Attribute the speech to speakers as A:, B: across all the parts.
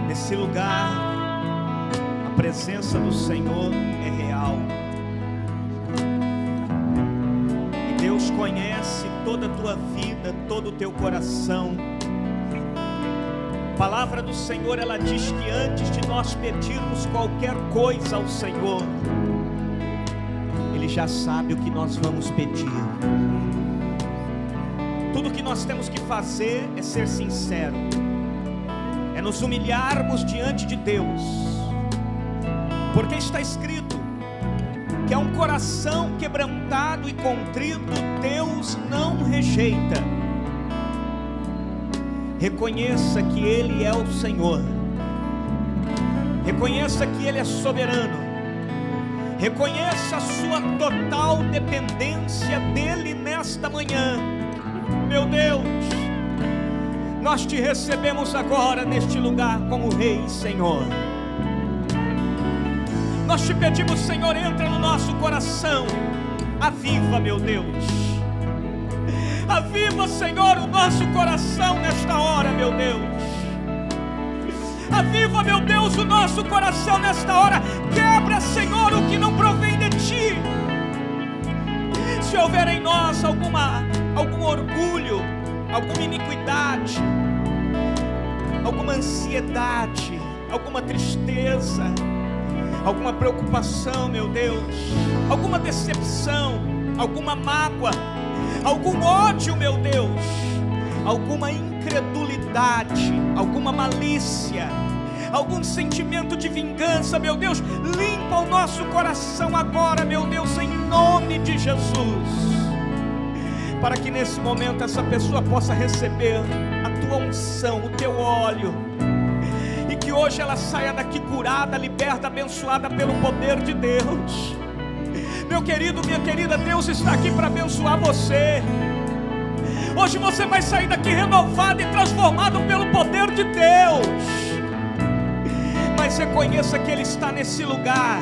A: Nesse lugar, a presença do Senhor é real. E Deus conhece toda a tua vida, todo o teu coração. A palavra do Senhor, ela diz que antes de nós pedirmos qualquer coisa ao Senhor, Ele já sabe o que nós vamos pedir. Tudo que nós temos que fazer é ser sincero, é nos humilharmos diante de Deus, porque está escrito que é um coração quebrantado e contrito Deus não rejeita. Reconheça que Ele é o Senhor, reconheça que Ele é soberano, reconheça a sua total dependência dEle nesta manhã. Meu Deus, nós te recebemos agora neste lugar como Rei e Senhor. Nós te pedimos, Senhor, entra no nosso coração, aviva, meu Deus, aviva, Senhor, o nosso coração nesta hora, meu Deus. Aviva, meu Deus, o nosso coração nesta hora. Quebra, Senhor, o que não provém de Ti. Se houver em nós algum orgulho, alguma iniquidade, alguma ansiedade, alguma tristeza, alguma preocupação, meu Deus, alguma decepção, alguma mágoa, algum ódio, meu Deus, alguma incredulidade, alguma malícia, algum sentimento de vingança, meu Deus, limpa o nosso coração agora, meu Deus, em nome de Jesus, para que nesse momento essa pessoa possa receber a tua unção, o teu óleo, e que hoje ela saia daqui curada, liberta, abençoada pelo poder de Deus. Meu querido, minha querida, Deus está aqui para abençoar você. Hoje você vai sair daqui renovado e transformado pelo poder de Deus. Mas reconheça que Ele está nesse lugar.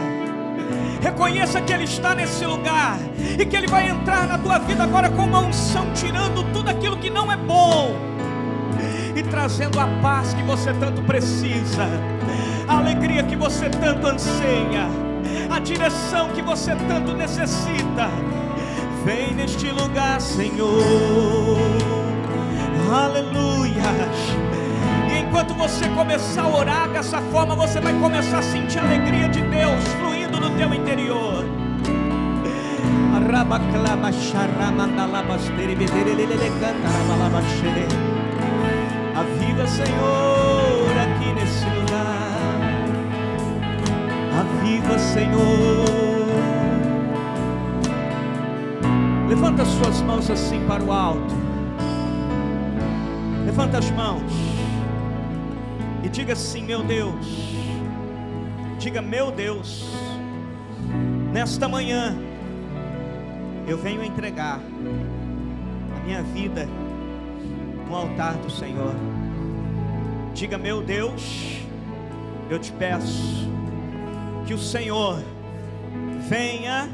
A: Reconheça que Ele está nesse lugar e que Ele vai entrar na tua vida agora com uma unção, tirando tudo aquilo que não é bom e trazendo a paz que você tanto precisa, a alegria que você tanto anseia, a direção que você tanto necessita. Vem neste lugar, Senhor, aleluia. E enquanto você começar a orar dessa forma, você vai começar a sentir a alegria de Deus fluindo no teu interior. Aviva, Senhor, aqui nesse lugar. Aviva, Senhor. Levanta as suas mãos assim para o alto. Levanta as mãos e diga assim: meu Deus. Diga: meu Deus, nesta manhã eu venho entregar a minha vida no altar do Senhor. Diga: meu Deus, eu te peço que o Senhor venha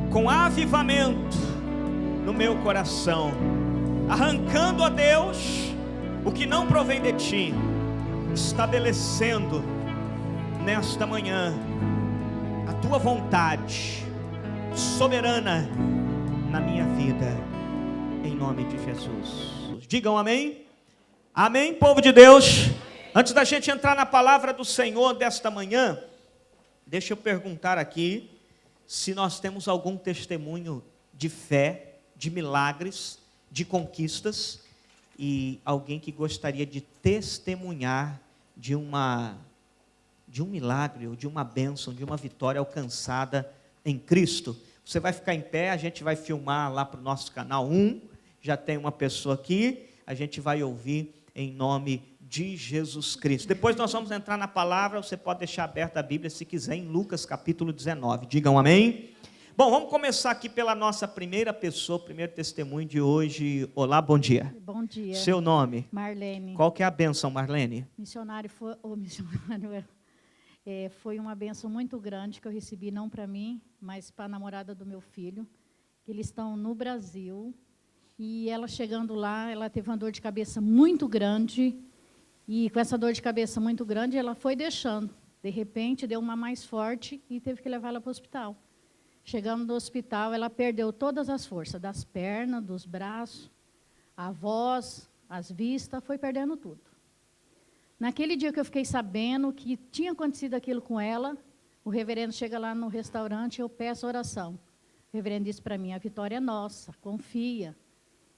A: com avivamento no meu coração, arrancando a Deus o que não provém de Ti, estabelecendo nesta manhã a Tua vontade soberana na minha vida, em nome de Jesus. Digam amém. Amém, povo de Deus. Antes da gente entrar na palavra do Senhor desta manhã, deixa eu perguntar aqui se nós temos algum testemunho de fé, de milagres, de conquistas, e alguém que gostaria de testemunhar de um milagre, ou de uma bênção, de uma vitória alcançada em Cristo. Você vai ficar em pé, a gente vai filmar lá para o nosso canal 1, já tem uma pessoa aqui, a gente vai ouvir em nome de Jesus Cristo. Depois nós vamos entrar na palavra, você pode deixar aberta a Bíblia se quiser, em Lucas capítulo 19, digam amém. Bom, vamos começar aqui pela nossa primeira pessoa, primeiro testemunho de hoje. Olá, bom dia.
B: Bom dia.
A: Seu nome?
B: Marlene.
A: Qual que é a bênção, Marlene?
B: Foi uma bênção muito grande que eu recebi, não para mim, mas para a namorada do meu filho, que eles estão no Brasil, E ela chegando lá, ela teve uma dor de cabeça muito grande. E com essa dor de cabeça muito grande, ela foi deixando. De repente, deu uma mais forte e teve que levar ela para o hospital. Chegando no hospital, ela perdeu todas as forças, das pernas, dos braços, a voz, as vistas, foi perdendo tudo. Naquele dia que eu fiquei sabendo que tinha acontecido aquilo com ela, o reverendo chega lá no restaurante e eu peço oração. O reverendo disse para mim, a vitória é nossa, confia.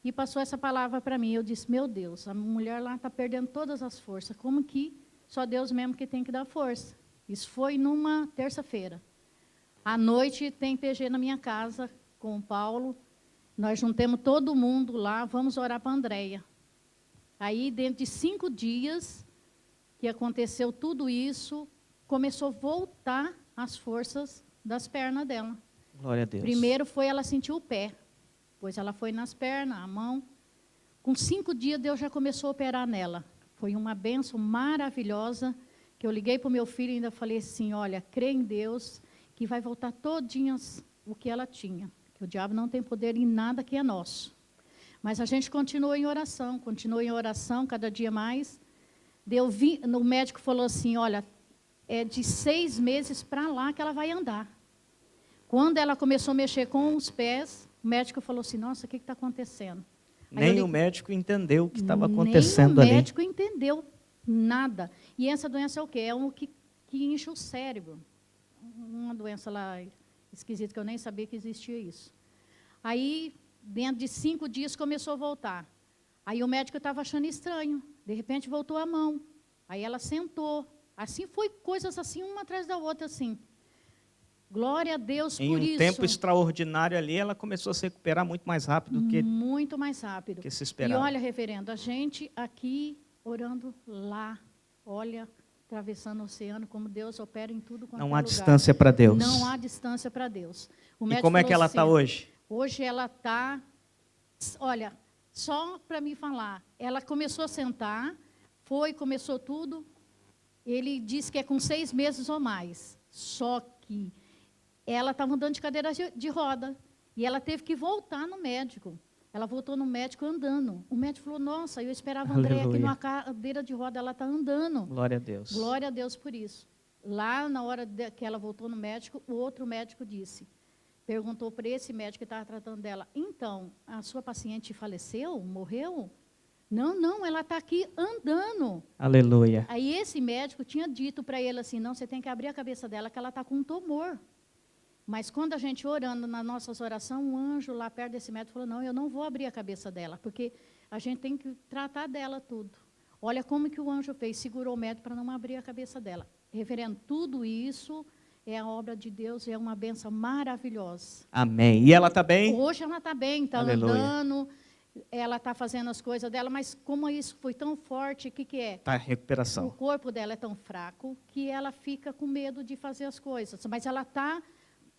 B: E passou essa palavra para mim. Eu disse, meu Deus, a mulher lá está perdendo todas as forças. Como que só Deus mesmo que tem que dar força? Isso foi numa terça-feira. À noite tem PG na minha casa com o Paulo. Nós juntamos todo mundo lá, vamos orar para a Andréia. Aí, dentro de 5 dias que aconteceu tudo isso, começou a voltar as forças das pernas dela.
A: Glória a Deus.
B: Primeiro foi ela sentir o pé. Depois ela foi nas pernas, a mão. Com 5 dias, Deus já começou a operar nela. Foi uma bênção maravilhosa, que eu liguei para o meu filho e ainda falei assim, olha, crê em Deus, que vai voltar todinhas o que ela tinha. Que o diabo não tem poder em nada que é nosso. Mas a gente continuou em oração, cada dia mais. O médico falou assim, olha, é de 6 meses para lá que ela vai andar. Quando ela começou a mexer com os pés, o médico falou assim, nossa, o que está acontecendo?
A: Nem o médico entendeu o que estava acontecendo ali.
B: Nem o médico entendeu nada. E essa doença é o quê? É um que incha o cérebro. Uma doença lá esquisita, que eu nem sabia que existia isso. Aí, dentro de 5 dias, começou a voltar. Aí o médico estava achando estranho. De repente, voltou a mão. Aí ela sentou. Assim foi, coisas assim, uma atrás da outra, assim. Glória a Deus por isso.
A: Em um tempo extraordinário ali, ela começou a se recuperar muito mais rápido do que...
B: Muito mais rápido.
A: Que se esperava.
B: E olha, reverendo, a gente aqui orando lá, olha, atravessando o oceano, como Deus opera em tudo quanto é lugar.
A: Não há distância para Deus.
B: Não há distância para Deus.
A: E como é que ela está hoje?
B: Hoje ela está, olha, só para me falar, ela começou a sentar, começou tudo, ele disse que é com 6 meses ou mais, só que ela estava andando de cadeira de roda, e ela teve que voltar no médico. Ela voltou no médico andando. O médico falou, nossa, eu esperava a Andréia aqui numa cadeira de roda, ela está andando.
A: Glória a Deus.
B: Glória a Deus por isso. Lá, na hora que ela voltou no médico, o outro médico perguntou para esse médico que estava tratando dela, então, a sua paciente faleceu? Morreu? Não, ela está aqui andando.
A: Aleluia.
B: Aí esse médico tinha dito para ele assim, não, você tem que abrir a cabeça dela, que ela está com um tumor. Mas quando a gente orando nas nossas orações, um anjo lá perto desse médico falou, não, eu não vou abrir a cabeça dela, porque a gente tem que tratar dela tudo. Olha como que o anjo fez, segurou o médico para não abrir a cabeça dela. Reverendo, tudo isso é a obra de Deus, é uma bênção maravilhosa.
A: Amém. E ela está bem?
B: Hoje ela está bem, está andando, ela está fazendo as coisas dela, mas como isso foi tão forte, o que é?
A: Está em recuperação.
B: O corpo dela é tão fraco que ela fica com medo de fazer as coisas, mas ela está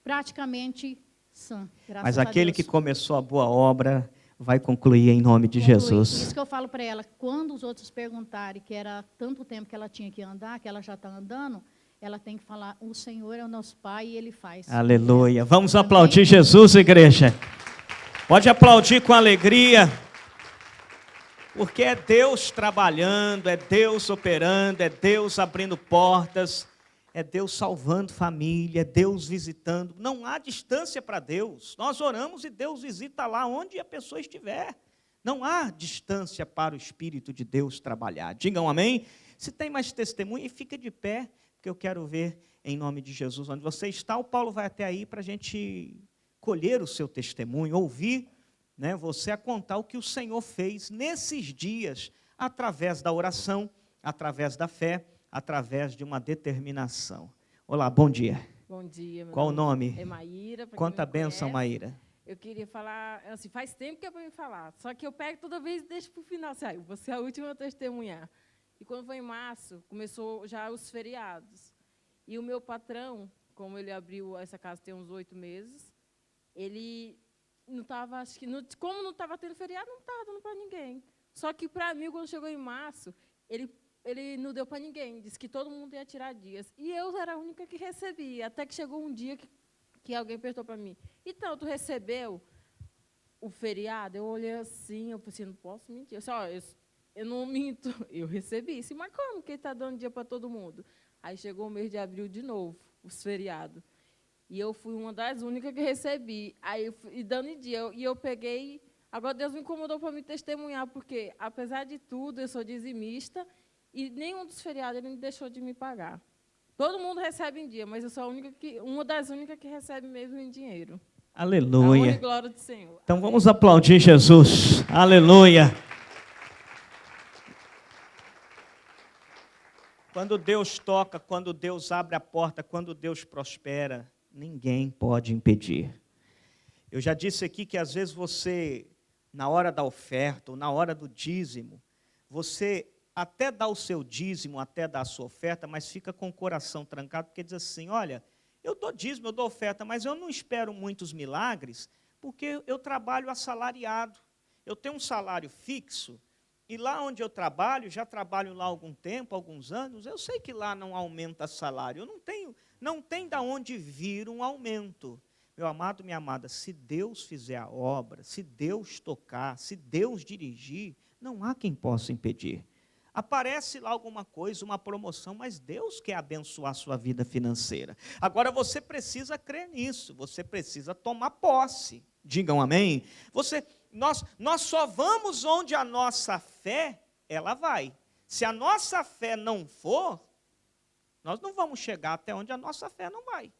B: praticamente sã, graças a Deus.
A: Mas aquele que começou a boa obra vai concluir em nome de Jesus.
B: Isso que eu falo para ela, quando os outros perguntarem que era tanto tempo que ela tinha que andar, que ela já está andando, ela tem que falar, o Senhor é o nosso Pai e Ele faz.
A: Aleluia. Vamos aplaudir Jesus, igreja. Pode aplaudir com alegria, porque é Deus trabalhando, é Deus operando, é Deus abrindo portas, é Deus salvando família, é Deus visitando. Não há distância para Deus. Nós oramos e Deus visita lá onde a pessoa estiver. Não há distância para o Espírito de Deus trabalhar. Digam amém. Se tem mais testemunho, fica de pé, porque eu quero ver em nome de Jesus onde você está. O Paulo vai até aí para a gente colher o seu testemunho, ouvir, né, você a contar o que o Senhor fez nesses dias, através da oração, através da fé, através de uma determinação. Olá, bom dia.
C: Bom dia.
A: Qual o nome?
C: É Maíra.
A: Quanta bênção, Maíra.
C: Eu queria falar, assim, faz tempo que é para me falar, só que eu pego toda vez e deixo para o final. Assim, você é a última a testemunhar. E quando foi em março, começou já os feriados. E o meu patrão, como ele abriu essa casa tem uns 8 meses, ele não estava, acho que, como não estava tendo feriado, não estava dando para ninguém. Só que, para mim, quando chegou em março, ele não deu para ninguém, disse que todo mundo ia tirar dias. E eu era a única que recebia, até que chegou um dia que alguém perguntou para mim, então, tu recebeu o feriado, eu olhei assim, eu pensei, não posso mentir. Eu disse, ó, eu não minto, eu recebi. Disse, mas como que ele está dando dia para todo mundo? Aí chegou o mês de abril de novo, os feriados. E eu fui uma das únicas que recebi. Aí, e dando dia, e eu peguei. Agora, Deus me incomodou para me testemunhar, porque, apesar de tudo, eu sou dizimista, e nenhum dos feriados ele me deixou de me pagar. Todo mundo recebe em dia, mas eu sou uma das únicas que recebe mesmo em dinheiro.
A: Aleluia.
C: A honra e glória do Senhor.
A: Então vamos aplaudir Jesus. Aleluia. Quando Deus toca, quando Deus abre a porta, quando Deus prospera, ninguém pode impedir. Eu já disse aqui que às vezes você, na hora da oferta, ou na hora do dízimo, você até dá o seu dízimo, até dá a sua oferta, mas fica com o coração trancado, porque diz assim, olha, eu dou dízimo, eu dou oferta, mas eu não espero muitos milagres, porque eu trabalho assalariado. Eu tenho um salário fixo, e lá onde eu trabalho, já trabalho lá há algum tempo, alguns anos, eu sei que lá não aumenta salário, eu não tem de onde vir um aumento. Meu amado, minha amada, se Deus fizer a obra, se Deus tocar, se Deus dirigir, não há quem possa impedir. Aparece lá alguma coisa, uma promoção, mas Deus quer abençoar a sua vida financeira. Agora você precisa crer nisso, você precisa tomar posse. Digam amém? Nós só vamos onde a nossa fé, ela vai. Se a nossa fé não for, nós não vamos chegar até onde a nossa fé não vai.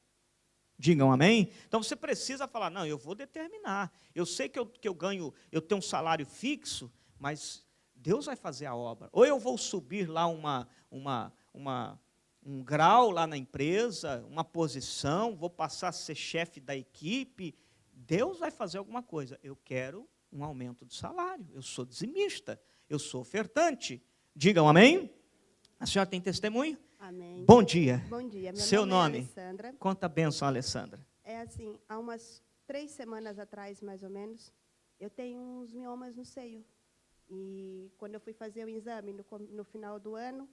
A: Digam amém? Então você precisa falar, não, eu vou determinar. Eu sei que eu ganho, eu tenho um salário fixo, mas Deus vai fazer a obra. Ou eu vou subir lá um grau lá na empresa, uma posição, vou passar a ser chefe da equipe. Deus vai fazer alguma coisa. Eu quero um aumento de salário. Eu sou dizimista, eu sou ofertante. Digam amém? A senhora tem testemunho?
D: Amém.
A: Bom dia.
D: Bom dia. Meu
A: Seu nome?
D: é Alessandra.
A: Conta a bênção, Alessandra.
D: É assim, há umas 3 semanas atrás, mais ou menos, eu tenho uns miomas no seio. E quando eu fui fazer o exame no final do ano,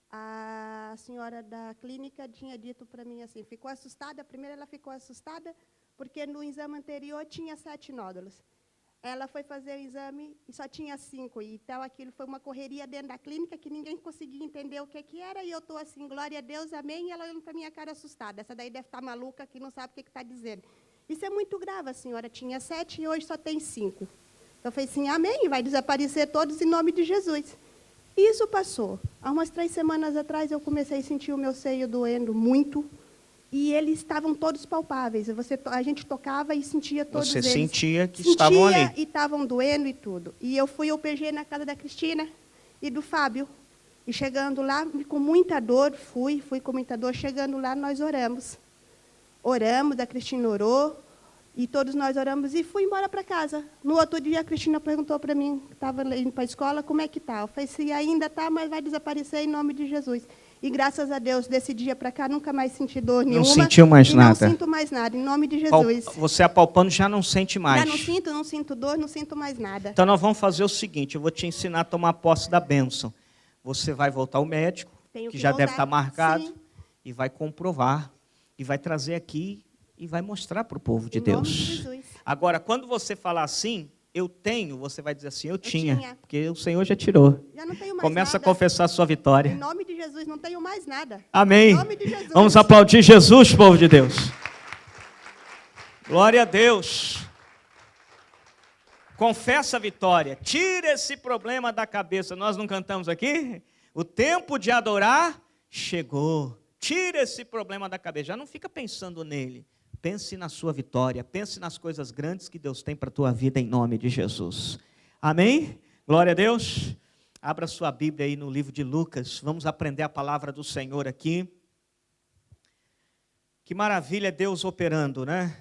D: a senhora da clínica tinha dito para mim assim, ficou assustada, primeiro ela ficou assustada, porque no exame anterior tinha 7 nódulos. Ela foi fazer o exame e só tinha 5, então aquilo foi uma correria dentro da clínica que ninguém conseguia entender o que era, e eu estou assim, glória a Deus, amém, e ela olhando para minha cara assustada, essa daí deve estar maluca, que não sabe o que está dizendo. Isso é muito grave, a senhora tinha 7 e hoje só tem 5. Então, eu falei assim, amém, vai desaparecer todos em nome de Jesus. E isso passou. Há umas 3 semanas atrás, eu comecei a sentir o meu seio doendo muito, e eles estavam todos palpáveis. A gente tocava e sentia todos eles.
A: Você sentia que estavam ali.
D: E estavam doendo e tudo. E eu fui ao PG na casa da Cristina e do Fábio. E chegando lá, com muita dor, fui com muita dor. Chegando lá, nós oramos. Oramos, a Cristina orou. E todos nós oramos e fui embora para casa. No outro dia, a Cristina perguntou para mim, estava indo para a escola, como é que está? Eu falei, se ainda está, mas vai desaparecer em nome de Jesus. E graças a Deus, desse dia para cá, nunca mais senti dor nenhuma.
A: Não sentiu mais nada?
D: Não sinto mais nada, em nome de Jesus.
A: Você apalpando já não sente mais?
D: Já não sinto dor, não sinto mais nada.
A: Então nós vamos fazer o seguinte, eu vou te ensinar a tomar posse da bênção. Você vai voltar ao médico, que já deve estar marcado, sim, e vai comprovar, e vai trazer aqui, e vai mostrar para o povo de Deus.
D: Em nome de Jesus.
A: Agora, quando você falar assim, eu tenho, você vai dizer assim, eu tinha, porque o Senhor já tirou.
D: Já não tenho mais
A: Começa
D: nada.
A: A confessar a sua vitória.
D: Em nome de Jesus, não tenho mais nada.
A: Amém.
D: Em nome de Jesus.
A: Vamos aplaudir Jesus, povo de Deus. Glória a Deus. Confessa a vitória. Tira esse problema da cabeça. Nós não cantamos aqui? O tempo de adorar chegou. Tira esse problema da cabeça. Já não fica pensando nele. Pense na sua vitória, pense nas coisas grandes que Deus tem para a tua vida em nome de Jesus. Amém? Glória a Deus. Abra sua Bíblia aí no livro de Lucas. Vamos aprender a palavra do Senhor aqui. Que maravilha Deus operando, né?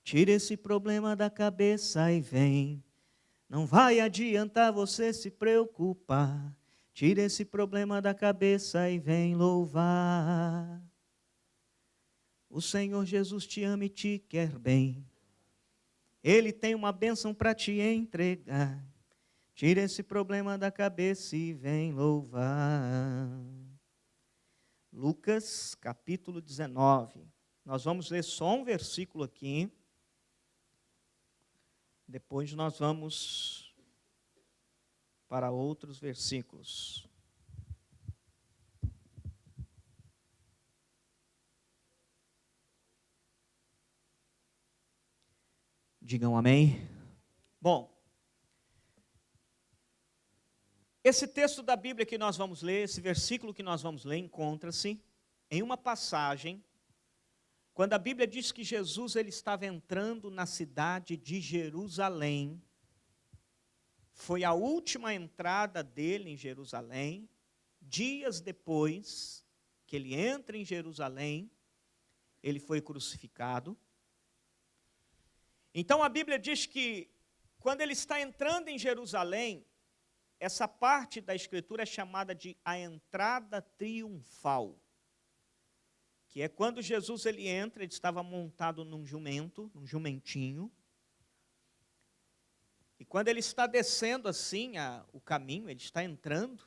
A: Tira esse problema da cabeça e vem. Não vai adiantar você se preocupar. Tira esse problema da cabeça e vem louvar. O Senhor Jesus te ama e te quer bem. Ele tem uma bênção para te entregar. Tira esse problema da cabeça e vem louvar. Lucas capítulo 19. Nós vamos ler só um versículo aqui. Depois nós vamos para outros versículos. Digam amém. Bom, esse texto da Bíblia que nós vamos ler, esse versículo que nós vamos ler, encontra-se em uma passagem, quando a Bíblia diz que Jesus ele estava entrando na cidade de Jerusalém. Foi a última entrada dele em Jerusalém. Dias depois que ele entra em Jerusalém, ele foi crucificado. Então a Bíblia diz que quando ele está entrando em Jerusalém, essa parte da Escritura é chamada de a entrada triunfal, que é quando Jesus ele entra, ele estava montado num jumento, num jumentinho, e quando ele está descendo assim o caminho, ele está entrando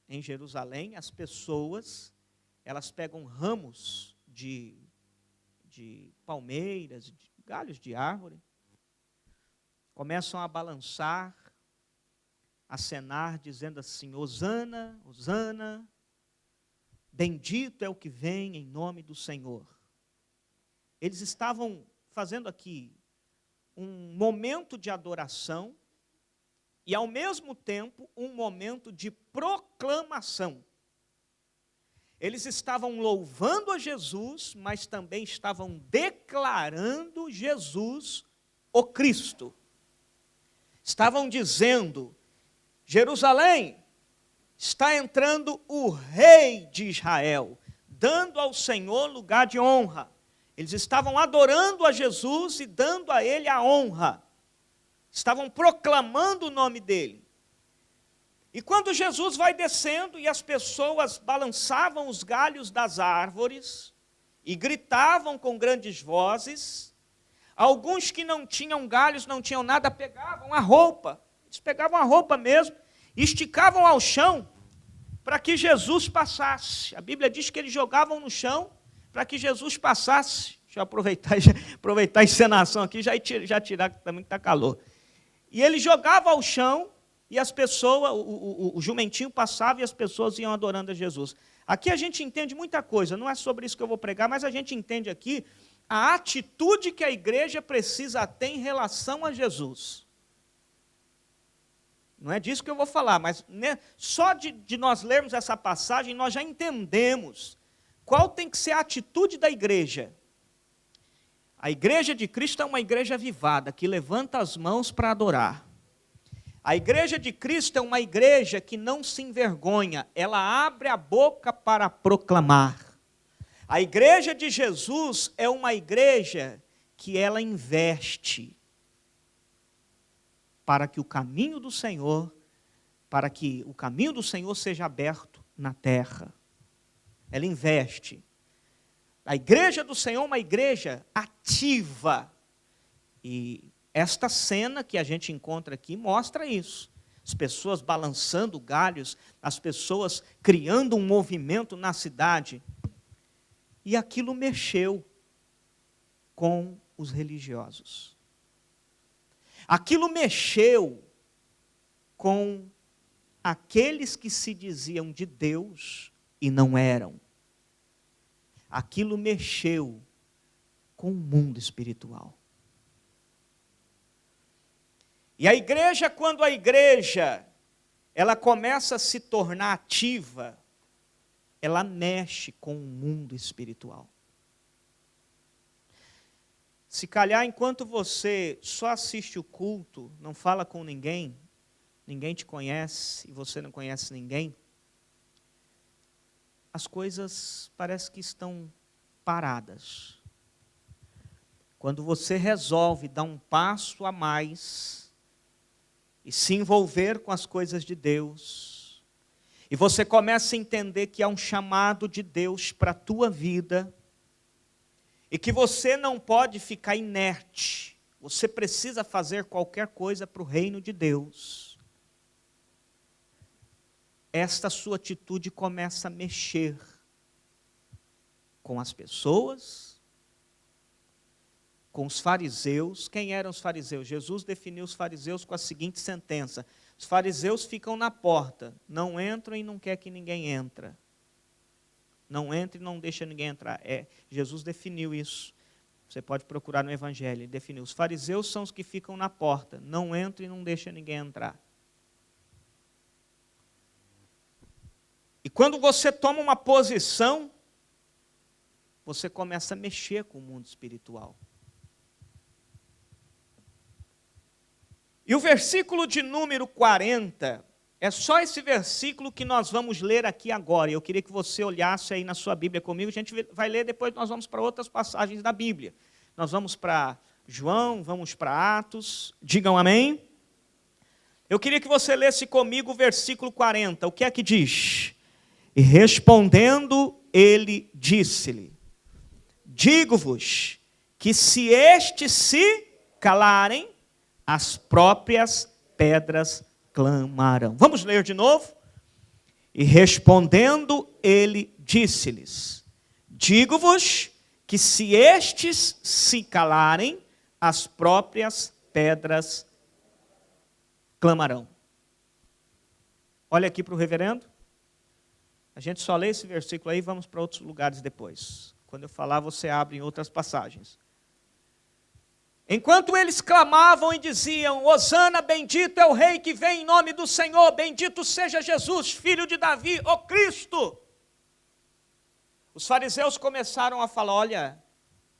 A: em Jerusalém, as pessoas, elas pegam ramos de palmeiras, de galhos de árvore, começam a balançar, acenar, dizendo assim: Hosana, Hosana, bendito é o que vem em nome do Senhor. Eles estavam fazendo aqui um momento de adoração e, ao mesmo tempo, um momento de proclamação. Eles estavam louvando a Jesus, mas também estavam declarando Jesus, o Cristo. Estavam dizendo: Jerusalém, está entrando o rei de Israel, dando ao Senhor lugar de honra. Eles estavam adorando a Jesus e dando a ele a honra. Estavam proclamando o nome dele. E quando Jesus vai descendo e as pessoas balançavam os galhos das árvores e gritavam com grandes vozes, alguns que não tinham galhos, não tinham nada, pegavam a roupa. Eles pegavam a roupa mesmo e esticavam ao chão para que Jesus passasse. A Bíblia diz que eles jogavam no chão para que Jesus passasse. Deixa eu aproveitar a encenação aqui, já tirar também que está calor. E ele jogava ao chão e as pessoas, o jumentinho passava e as pessoas iam adorando a Jesus. Aqui a gente entende muita coisa, não é sobre isso que eu vou pregar, mas a gente entende aqui a atitude que a igreja precisa ter em relação a Jesus. Não é disso que eu vou falar, mas só de nós lermos essa passagem, nós já entendemos qual tem que ser a atitude da igreja. A igreja de Cristo é uma igreja avivada, que levanta as mãos para adorar. A igreja de Cristo é uma igreja que não se envergonha, ela abre a boca para proclamar. A igreja de Jesus é uma igreja que ela investe para que o caminho do Senhor, seja aberto na terra. Ela investe. A igreja do Senhor é uma igreja ativa. E esta cena que a gente encontra aqui mostra isso. As pessoas balançando galhos, as pessoas criando um movimento na cidade. E aquilo mexeu com os religiosos. Aquilo mexeu com aqueles que se diziam de Deus e não eram. Aquilo mexeu com o mundo espiritual. E a igreja, quando a igreja ela começa a se tornar ativa, ela mexe com o mundo espiritual. Se calhar, enquanto você só assiste o culto, não fala com ninguém, ninguém te conhece e você não conhece ninguém, as coisas parecem que estão paradas. Quando você resolve dar um passo a mais e se envolver com as coisas de Deus, e você começa a entender que há um chamado de Deus para a tua vida, e que você não pode ficar inerte, você precisa fazer qualquer coisa para o reino de Deus. Esta sua atitude começa a mexer com as pessoas com os fariseus. Quem eram os fariseus? Jesus definiu os fariseus com a seguinte sentença: os fariseus ficam na porta, não entram e não quer que ninguém entre. Não entra e não deixa ninguém entrar. Jesus definiu isso. Você pode procurar no Evangelho. Ele definiu: os fariseus são os que ficam na porta, não entram e não deixa ninguém entrar. E quando você toma uma posição, você começa a mexer com o mundo espiritual. E o versículo de número 40, é só esse versículo que nós vamos ler aqui agora. Eu queria que você olhasse aí na sua Bíblia comigo. A gente vai ler, depois nós vamos para outras passagens da Bíblia. Nós vamos para João, vamos para Atos. Digam amém. Eu queria que você lesse comigo o versículo 40. O que é que diz? E respondendo, ele disse-lhe: digo-vos que se estes se calarem, as próprias pedras clamarão. Vamos ler de novo? E respondendo, ele disse-lhes: digo-vos que se estes se calarem, as próprias pedras clamarão. Olha aqui para o reverendo. A gente só lê esse versículo aí e vamos para outros lugares depois. Quando eu falar, você abre em outras passagens. Enquanto eles clamavam e diziam: Hosana, bendito é o rei que vem em nome do Senhor, bendito seja Jesus, filho de Davi, o Cristo. Os fariseus começaram a falar: olha,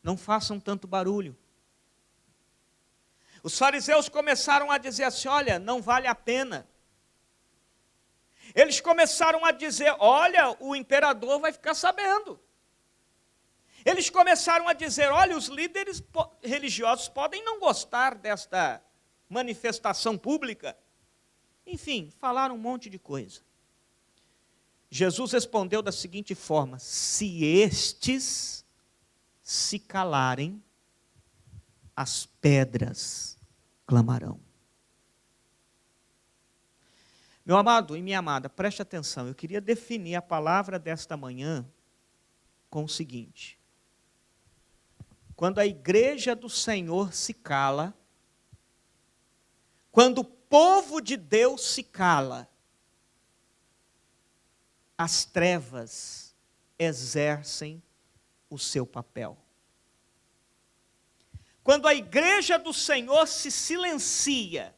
A: não façam tanto barulho. Os fariseus começaram a dizer assim: olha, não vale a pena. Eles começaram a dizer: olha, o imperador vai ficar sabendo. Eles começaram a dizer: olha, os líderes religiosos podem não gostar desta manifestação pública. Enfim, falaram um monte de coisa. Jesus respondeu da seguinte forma: se estes se calarem, as pedras clamarão. Meu amado e minha amada, preste atenção. Eu queria definir a palavra desta manhã com o seguinte: quando a igreja do Senhor se cala, quando o povo de Deus se cala, as trevas exercem o seu papel. Quando a igreja do Senhor se silencia,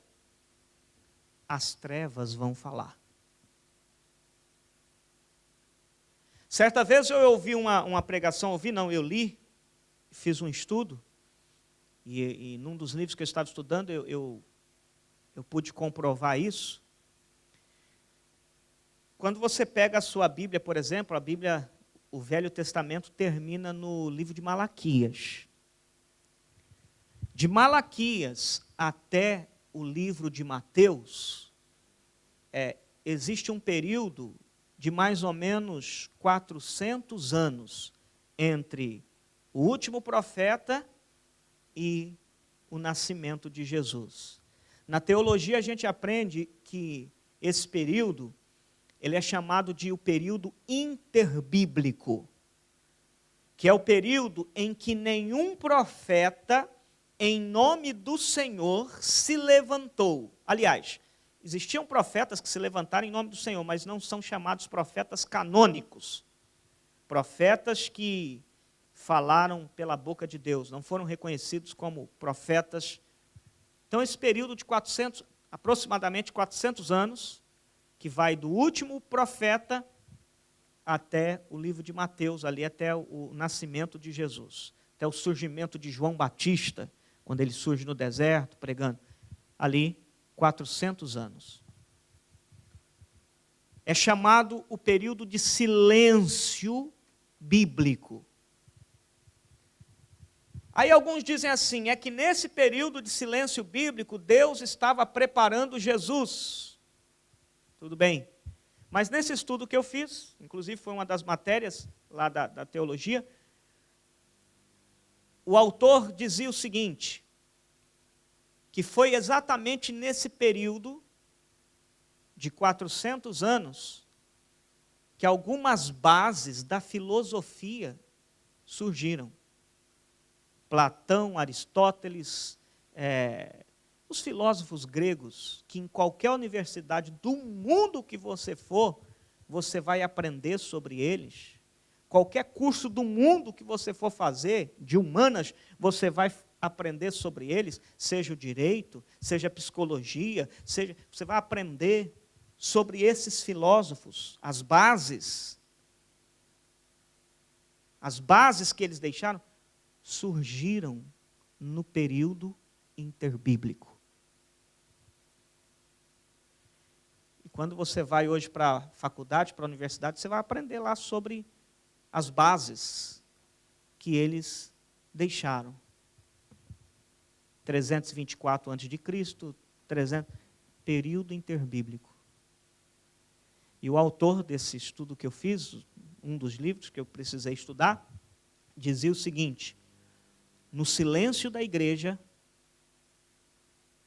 A: as trevas vão falar. Certa vez eu ouvi uma pregação, eu li, fiz um estudo, e num dos livros que eu estava estudando, eu pude comprovar isso. Quando você pega a sua Bíblia, por exemplo, a Bíblia, o Velho Testamento termina no livro de Malaquias. De Malaquias até o livro de Mateus, existe um período de mais ou menos 400 anos entre o último profeta e o nascimento de Jesus. Na teologia a gente aprende que esse período, ele é chamado de o período interbíblico, que é o período em que nenhum profeta em nome do Senhor se levantou. Aliás, existiam profetas que se levantaram em nome do Senhor, mas não são chamados profetas canônicos. Profetas que falaram pela boca de Deus, não foram reconhecidos como profetas. Então, esse período de aproximadamente 400 anos, que vai do último profeta até o livro de Mateus, ali até o nascimento de Jesus, até o surgimento de João Batista, quando ele surge no deserto, pregando, ali, 400 anos. É chamado o período de silêncio bíblico. Aí alguns dizem assim, é que nesse período de silêncio bíblico, Deus estava preparando Jesus. Tudo bem. Mas nesse estudo que eu fiz, inclusive foi uma das matérias lá da teologia, o autor dizia o seguinte, que foi exatamente nesse período de 400 anos que algumas bases da filosofia surgiram. Platão, Aristóteles, os filósofos gregos, que em qualquer universidade do mundo que você for, você vai aprender sobre eles. Qualquer curso do mundo que você for fazer, de humanas, você vai aprender sobre eles, seja o direito, seja a psicologia, você vai aprender sobre esses filósofos, as bases que eles deixaram, surgiram no período interbíblico. E quando você vai hoje para a faculdade, para a universidade, você vai aprender lá sobre as bases que eles deixaram. 324 a.C., 300, período interbíblico. E o autor desse estudo que eu fiz, um dos livros que eu precisei estudar, dizia o seguinte: no silêncio da igreja,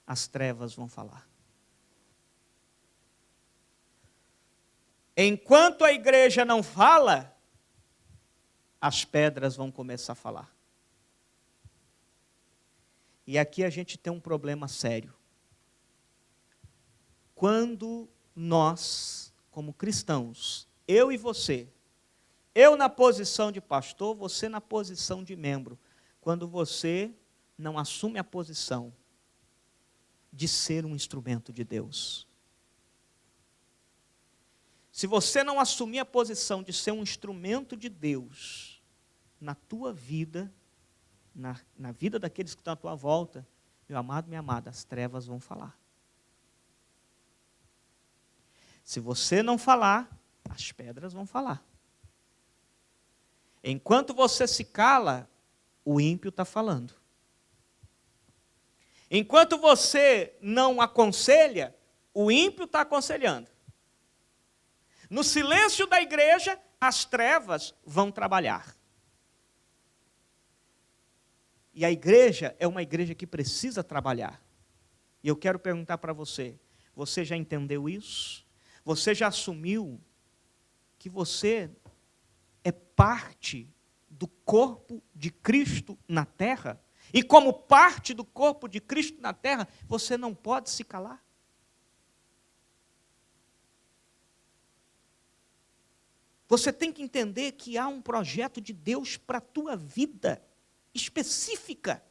A: as trevas vão falar. Enquanto a igreja não fala, as pedras vão começar a falar. E aqui a gente tem um problema sério. Quando nós, como cristãos, eu e você, eu na posição de pastor, você na posição de membro, quando você não assume a posição de ser um instrumento de Deus. Se você não assumir a posição de ser um instrumento de Deus na tua vida, na vida daqueles que estão à tua volta, meu amado, minha amada, as trevas vão falar. Se você não falar, as pedras vão falar. Enquanto você se cala, o ímpio está falando. Enquanto você não aconselha, o ímpio está aconselhando. No silêncio da igreja, as trevas vão trabalhar. E a igreja é uma igreja que precisa trabalhar. E eu quero perguntar para você, você já entendeu isso? Você já assumiu que você é parte do corpo de Cristo na terra? E como parte do corpo de Cristo na terra, você não pode se calar? Você tem que entender que há um projeto de Deus para a tua vida específica.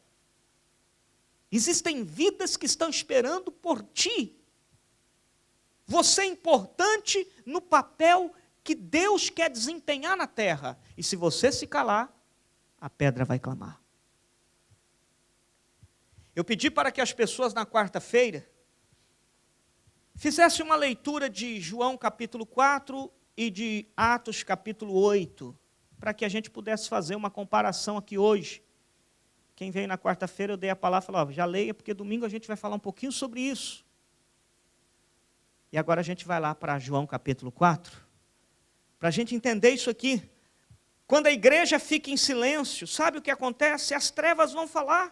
A: Existem vidas que estão esperando por ti. Você é importante no papel que Deus quer desempenhar na terra. E se você se calar, a pedra vai clamar. Eu pedi para que as pessoas na quarta-feira fizessem uma leitura de João capítulo 4 e de Atos capítulo 8, para que a gente pudesse fazer uma comparação aqui hoje. Quem veio na quarta-feira, eu dei a palavra e falei, já leia, porque domingo a gente vai falar um pouquinho sobre isso. E agora a gente vai lá para João capítulo 4, para a gente entender isso aqui. Quando a igreja fica em silêncio, sabe o que acontece? As trevas vão falar.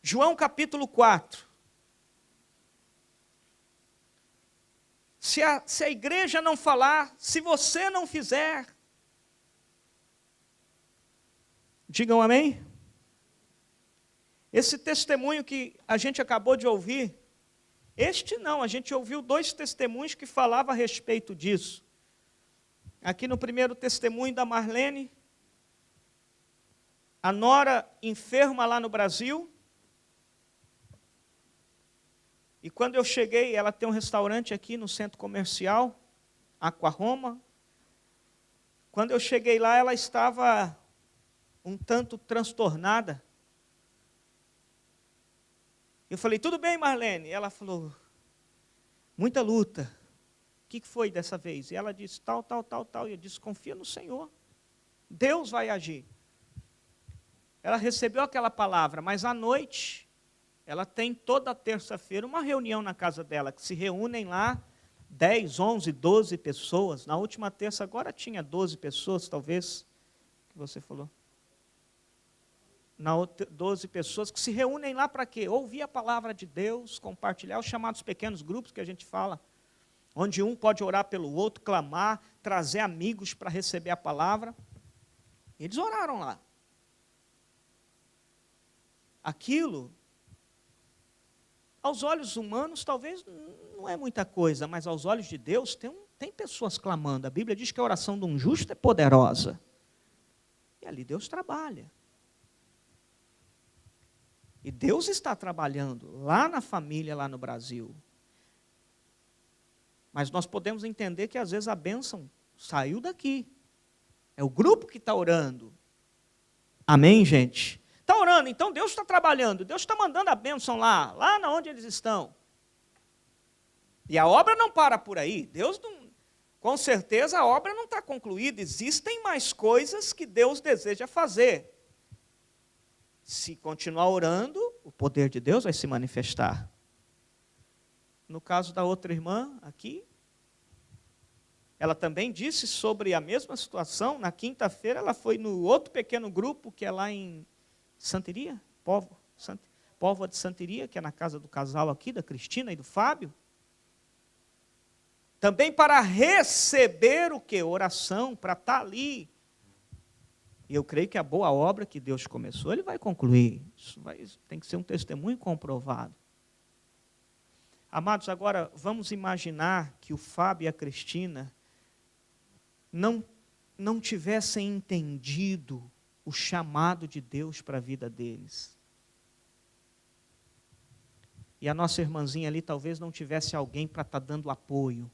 A: João capítulo 4. Se a igreja não falar, se você não fizer, digam amém? Esse testemunho que a gente acabou de ouvir, a gente ouviu 2 testemunhos que falavam a respeito disso. Aqui no primeiro testemunho da Marlene, a nora enferma lá no Brasil. E quando eu cheguei, ela tem um restaurante aqui no centro comercial, Aqua Roma. Quando eu cheguei lá, ela estava um tanto transtornada. Eu falei, tudo bem, Marlene? Ela falou, muita luta. O que foi dessa vez? E ela disse, tal. E eu disse, confia no Senhor. Deus vai agir. Ela recebeu aquela palavra, mas à noite, ela tem toda terça-feira uma reunião na casa dela, que se reúnem lá 10, 11, 12 pessoas. Na última terça, agora tinha 12 pessoas, talvez, que você falou. 12 pessoas que se reúnem lá para quê? Ouvir a palavra de Deus, compartilhar os chamados pequenos grupos que a gente fala, onde um pode orar pelo outro, clamar, trazer amigos para receber a palavra. Eles oraram lá. aquilo, aos olhos humanos talvez não é muita coisa, mas aos olhos de Deus tem pessoas clamando. A Bíblia diz que a oração de um justo é poderosa. E ali Deus trabalha. E Deus está trabalhando lá na família, lá no Brasil. Mas nós podemos entender que às vezes a bênção saiu daqui. É o grupo que está orando. Amém, gente? Está orando, então Deus está trabalhando. Deus está mandando a bênção lá onde eles estão. E a obra não para por aí. Deus não, com certeza a obra não está concluída. Existem mais coisas que Deus deseja fazer. Se continuar orando, o poder de Deus vai se manifestar. No caso da outra irmã aqui, ela também disse sobre a mesma situação. Na quinta-feira ela foi no outro pequeno grupo, que é lá em Santeria, Póvoa de Santeria, que é na casa do casal aqui, da Cristina e do Fábio. Também para receber o quê? Oração, para estar ali. E eu creio que a boa obra que Deus começou, Ele vai concluir. Isso tem que ser um testemunho comprovado. Amados, agora vamos imaginar que o Fábio e a Cristina não tivessem entendido o chamado de Deus para a vida deles. E a nossa irmãzinha ali talvez não tivesse alguém para estar dando apoio.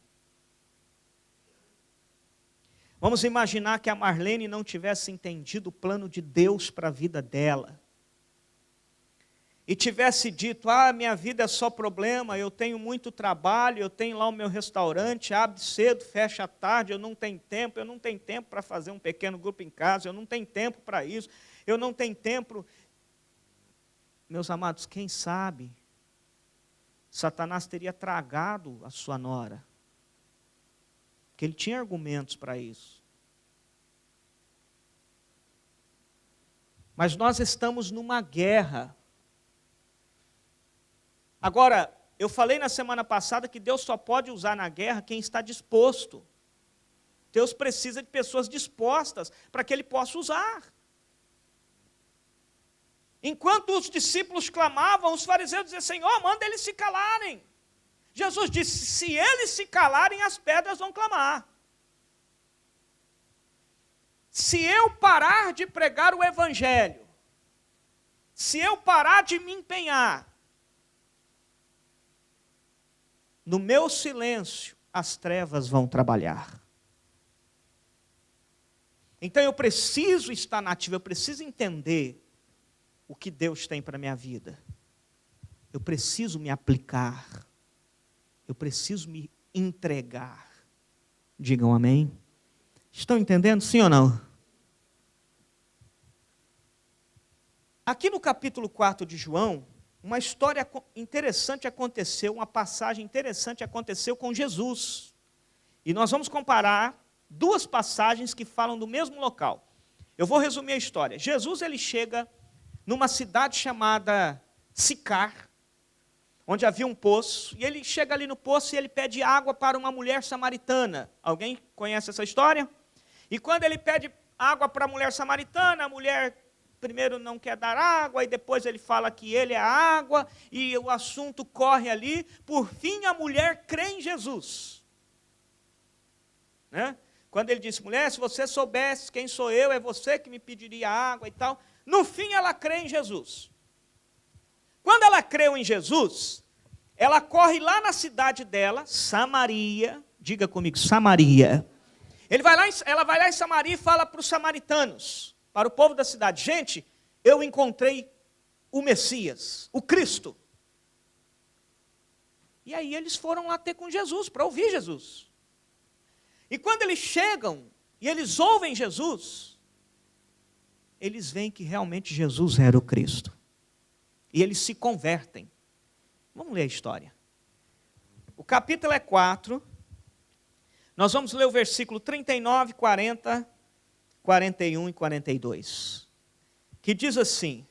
A: Vamos imaginar que a Marlene não tivesse entendido o plano de Deus para a vida dela. E tivesse dito, minha vida é só problema, eu tenho muito trabalho, eu tenho lá o meu restaurante, abre cedo, fecha à tarde, eu não tenho tempo para fazer um pequeno grupo em casa, eu não tenho tempo para isso, eu não tenho tempo. Meus amados, quem sabe, Satanás teria tragado a sua nora. Porque ele tinha argumentos para isso. Mas nós estamos numa guerra. Agora, eu falei na semana passada que Deus só pode usar na guerra quem está disposto. Deus precisa de pessoas dispostas para que Ele possa usar. Enquanto os discípulos clamavam, os fariseus diziam, Senhor, manda eles se calarem. Jesus disse, se eles se calarem, as pedras vão clamar. Se eu parar de pregar o Evangelho, se eu parar de me empenhar, no meu silêncio, as trevas vão trabalhar. Então eu preciso estar nativo, eu preciso entender o que Deus tem para a minha vida. Eu preciso me aplicar. Eu preciso me entregar. Digam amém. Estão entendendo, sim ou não? Aqui no capítulo 4 de João, uma história interessante aconteceu, uma passagem interessante aconteceu com Jesus. E nós vamos comparar duas passagens que falam do mesmo local. Eu vou resumir a história. Jesus ele chega numa cidade chamada Sicar, onde havia um poço, e ele chega ali no poço e ele pede água para uma mulher samaritana. Alguém conhece essa história? E quando ele pede água para a mulher samaritana, a mulher primeiro não quer dar água, e depois ele fala que ele é a água, e o assunto corre ali. Por fim, a mulher crê em Jesus. Né? Quando ele disse, mulher, se você soubesse quem sou eu, é você que me pediria água e tal. No fim, ela crê em Jesus. Quando ela creu em Jesus, ela corre lá na cidade dela, Samaria, diga comigo, Samaria. Ela vai lá em Samaria e fala para os samaritanos, para o povo da cidade, gente, eu encontrei o Messias, o Cristo. E aí eles foram lá ter com Jesus, para ouvir Jesus. E quando eles chegam e eles ouvem Jesus, eles veem que realmente Jesus era o Cristo. E eles se convertem. Vamos ler a história. O capítulo é 4. Nós vamos ler o versículo 39, 40, 41 e 42. Que diz assim,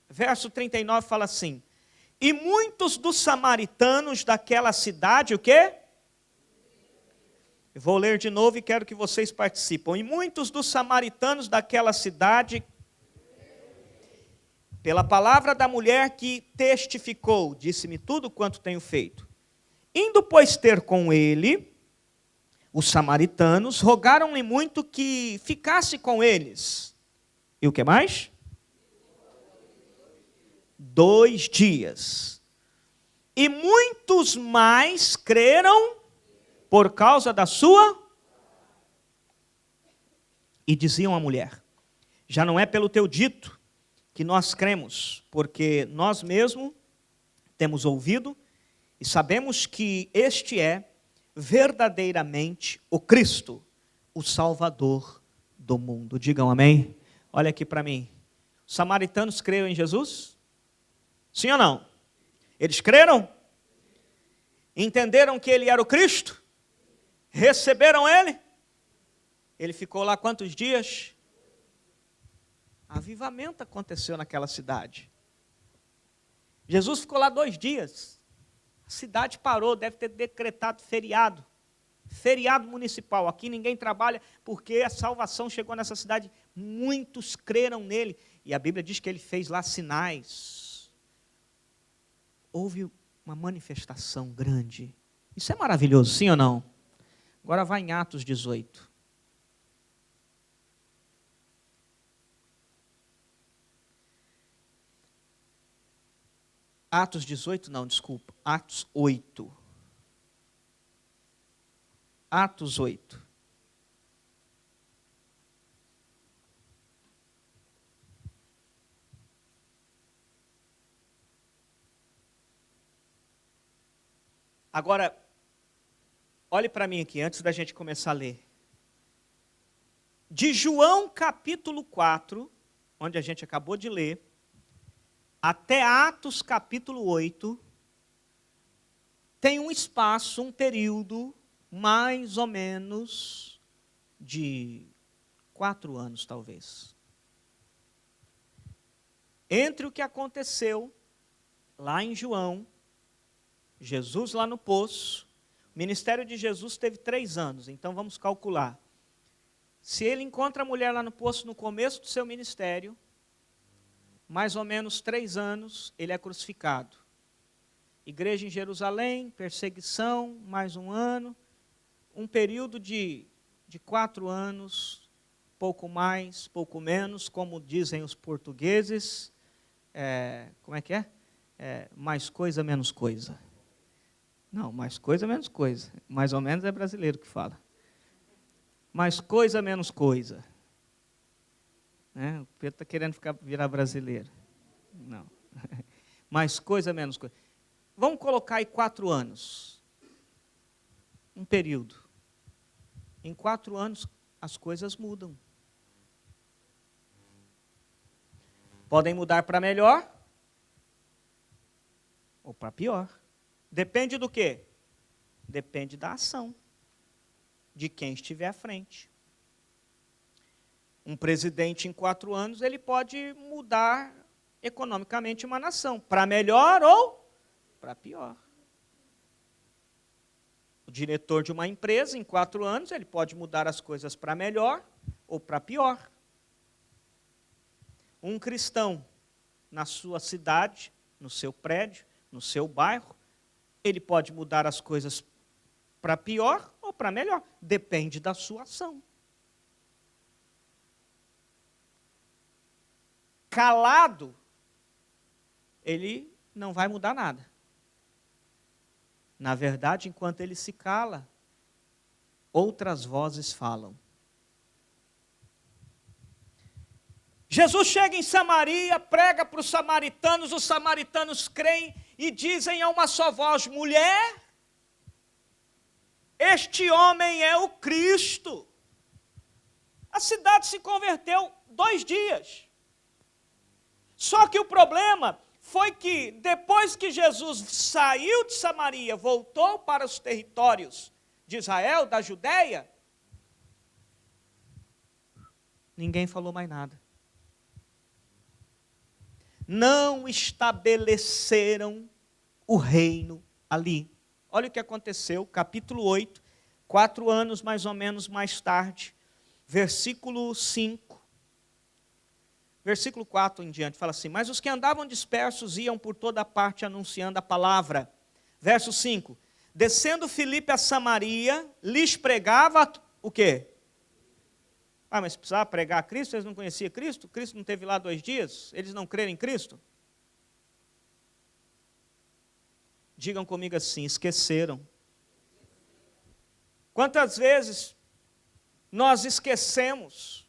A: verso 39 fala assim, e muitos dos samaritanos daquela cidade, o quê? Eu vou ler de novo e quero que vocês participem. E muitos dos samaritanos daquela cidade pela palavra da mulher que testificou, disse-me tudo quanto tenho feito. Indo, pois, ter com ele, os samaritanos rogaram-lhe muito que ficasse com eles. E o que mais? 2 dias. E muitos mais creram por causa da sua. E diziam à mulher: já não é pelo teu dito que nós cremos, porque nós mesmos temos ouvido e sabemos que este é verdadeiramente o Cristo, o Salvador do mundo. Digam amém. Olha aqui para mim. Os samaritanos creram em Jesus? Sim ou não? Eles creram? Entenderam que ele era o Cristo? Receberam ele? Ele ficou lá quantos dias? Avivamento aconteceu naquela cidade. Jesus ficou lá 2 dias. A cidade parou, deve ter decretado feriado. Feriado municipal. Aqui ninguém trabalha porque a salvação chegou nessa cidade. Muitos creram nele. E a Bíblia diz que ele fez lá sinais. Houve uma manifestação grande. Isso é maravilhoso, sim ou não? Agora vai em Atos 18. Atos 18, não, desculpa. Atos 8. Atos 8. Agora, olhe para mim aqui, antes da gente começar a ler. De João capítulo 4, onde a gente acabou de ler, até Atos capítulo 8, tem um espaço, um período, mais ou menos de 4 anos, talvez. Entre o que aconteceu lá em João, Jesus lá no poço, o ministério de Jesus teve 3 anos, então vamos calcular. Se ele encontra a mulher lá no poço no começo do seu ministério, mais ou menos 3 anos, ele é crucificado. Igreja em Jerusalém, perseguição, mais 1 ano. Um período de 4 anos, pouco mais, pouco menos, como dizem os portugueses. Como é que é? Mais coisa, menos coisa. Não, mais coisa, menos coisa. Mais ou menos é brasileiro que fala. Mais coisa, menos coisa. O Pedro está querendo virar brasileiro. Não. Mais coisa, menos coisa. Vamos colocar aí 4 anos. Um período. Em 4 anos, as coisas mudam. Podem mudar para melhor ou para pior. Depende do quê? Depende da ação de quem estiver à frente. Um presidente em 4 anos, ele pode mudar economicamente uma nação, para melhor ou para pior. O diretor de uma empresa, em 4 anos, ele pode mudar as coisas para melhor ou para pior. Um cristão, na sua cidade, no seu prédio, no seu bairro, ele pode mudar as coisas para pior ou para melhor. Depende da sua ação. Calado, ele não vai mudar nada. Na verdade, enquanto ele se cala, outras vozes falam. Jesus chega em Samaria, prega para os samaritanos creem e dizem a uma só voz: mulher, este homem é o Cristo. A cidade se converteu 2 dias. Só que o problema foi que, depois que Jesus saiu de Samaria, voltou para os territórios de Israel, da Judéia, ninguém falou mais nada. Não estabeleceram o reino ali. Olha o que aconteceu, capítulo 8, 4 anos mais ou menos mais tarde, versículo 5. versículo 4 em diante, fala assim: mas os que andavam dispersos iam por toda parte anunciando a palavra. Verso 5, descendo Filipe a Samaria, lhes pregava o quê? Mas precisava pregar a Cristo, eles não conheciam Cristo? Cristo não esteve lá 2 dias? Eles não creram em Cristo? Digam comigo assim: esqueceram. Quantas vezes nós esquecemos?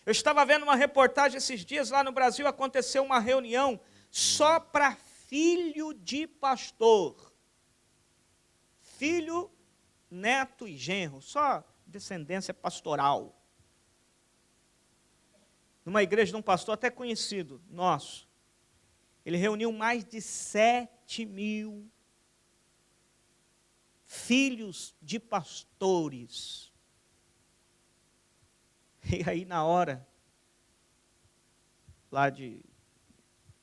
A: Eu estava vendo uma reportagem esses dias, lá no Brasil aconteceu uma reunião só para filho de pastor. Filho, neto e genro, só descendência pastoral. Numa igreja de um pastor até conhecido nosso. Ele reuniu mais de 7.000 filhos de pastores. E aí na hora lá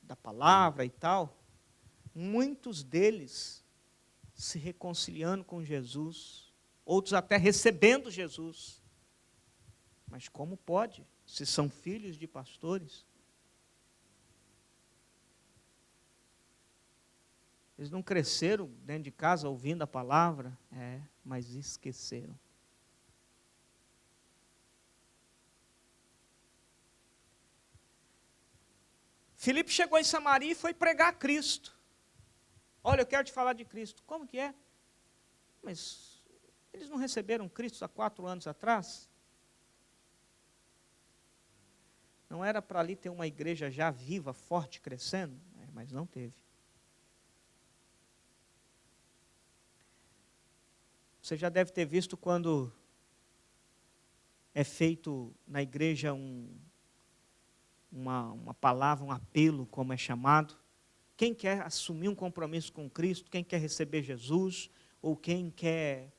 A: da palavra e tal, muitos deles se reconciliando com Jesus, outros até recebendo Jesus. Mas como pode, se são filhos de pastores? Eles não cresceram dentro de casa ouvindo a palavra? Mas esqueceram. Filipe chegou em Samaria e foi pregar a Cristo. Olha, eu quero te falar de Cristo. Como que é? Mas eles não receberam Cristo há 4 anos atrás? Não era para ali ter uma igreja já viva, forte, crescendo? Mas não teve. Você já deve ter visto quando é feito na igreja uma palavra, um apelo, como é chamado. Quem quer assumir um compromisso com Cristo, quem quer receber Jesus, ou quem quer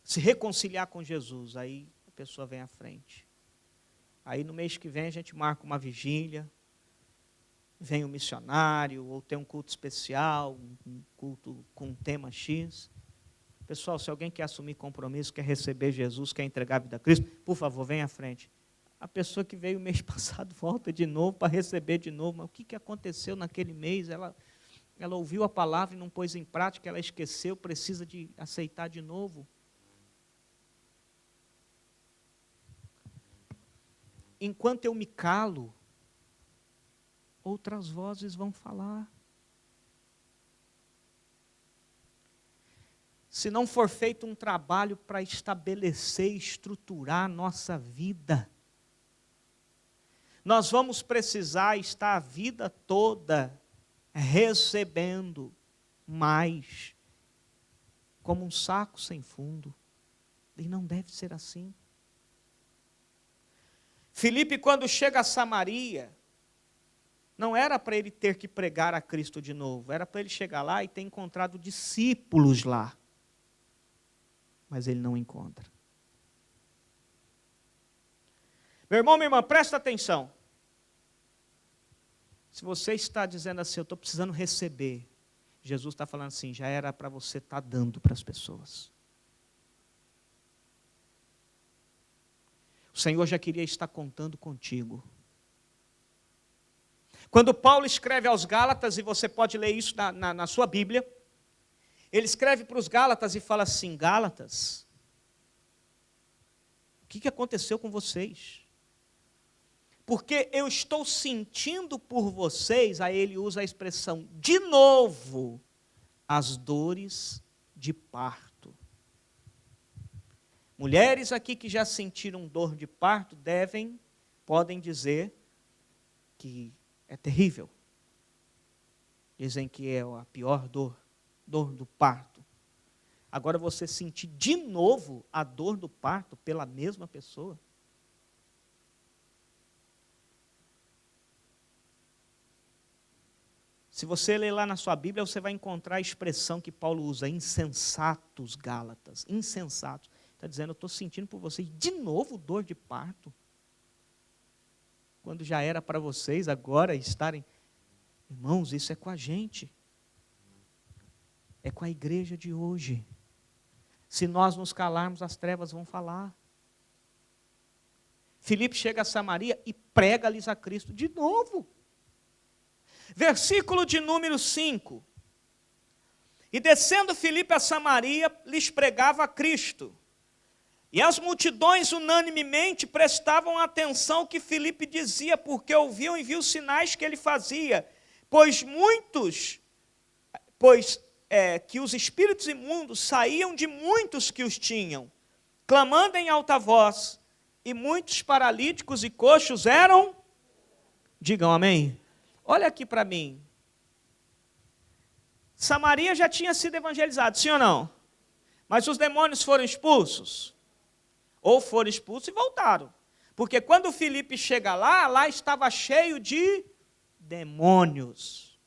A: se reconciliar com Jesus, aí a pessoa vem à frente. Aí no mês que vem a gente marca uma vigília, vem um missionário, ou tem um culto especial, um culto com um tema X. Pessoal, se alguém quer assumir compromisso, quer receber Jesus, quer entregar a vida a Cristo, por favor, venha à frente. A pessoa que veio mês passado volta de novo para receber de novo. Mas o que aconteceu naquele mês? Ela ouviu a palavra e não pôs em prática, ela esqueceu, precisa de aceitar de novo. Enquanto eu me calo, outras vozes vão falar. Se não for feito um trabalho para estabelecer e estruturar a nossa vida, nós vamos precisar estar a vida toda recebendo mais, como um saco sem fundo. E não deve ser assim. Filipe, quando chega a Samaria, não era para ele ter que pregar a Cristo de novo, era para ele chegar lá e ter encontrado discípulos lá. Mas ele não encontra. Meu irmão, minha irmã, presta atenção. Se você está dizendo assim, eu estou precisando receber, Jesus está falando assim, já era para você estar dando para as pessoas. O Senhor já queria estar contando contigo. Quando Paulo escreve aos Gálatas, e você pode ler isso na sua Bíblia, ele escreve para os Gálatas e fala assim, Gálatas, o que aconteceu com vocês? Porque eu estou sentindo por vocês, aí ele usa a expressão, de novo, as dores de parto. Mulheres aqui que já sentiram dor de parto, podem dizer que é terrível. Dizem que é a pior dor do parto. Agora você sentir de novo a dor do parto pela mesma pessoa. Se você ler lá na sua Bíblia, você vai encontrar a expressão que Paulo usa, insensatos Gálatas, insensatos. Está dizendo, eu estou sentindo por vocês de novo dor de parto. Quando já era para vocês agora estarem... Irmãos, isso é com a gente. É com a igreja de hoje. Se nós nos calarmos, as trevas vão falar. Filipe chega a Samaria e prega-lhes a Cristo de novo. Versículo de número 5. E descendo Filipe a Samaria, lhes pregava a Cristo. E as multidões unanimemente prestavam atenção ao que Filipe dizia, porque ouviam e viam os sinais que ele fazia. Que os espíritos imundos saíam de muitos que os tinham, clamando em alta voz, e muitos paralíticos e coxos eram, digam amém. Olha aqui para mim, Samaria já tinha sido evangelizada, sim ou não? Mas os demônios foram expulsos? Ou foram expulsos e voltaram. Porque quando Filipe chega lá estava cheio de demônios.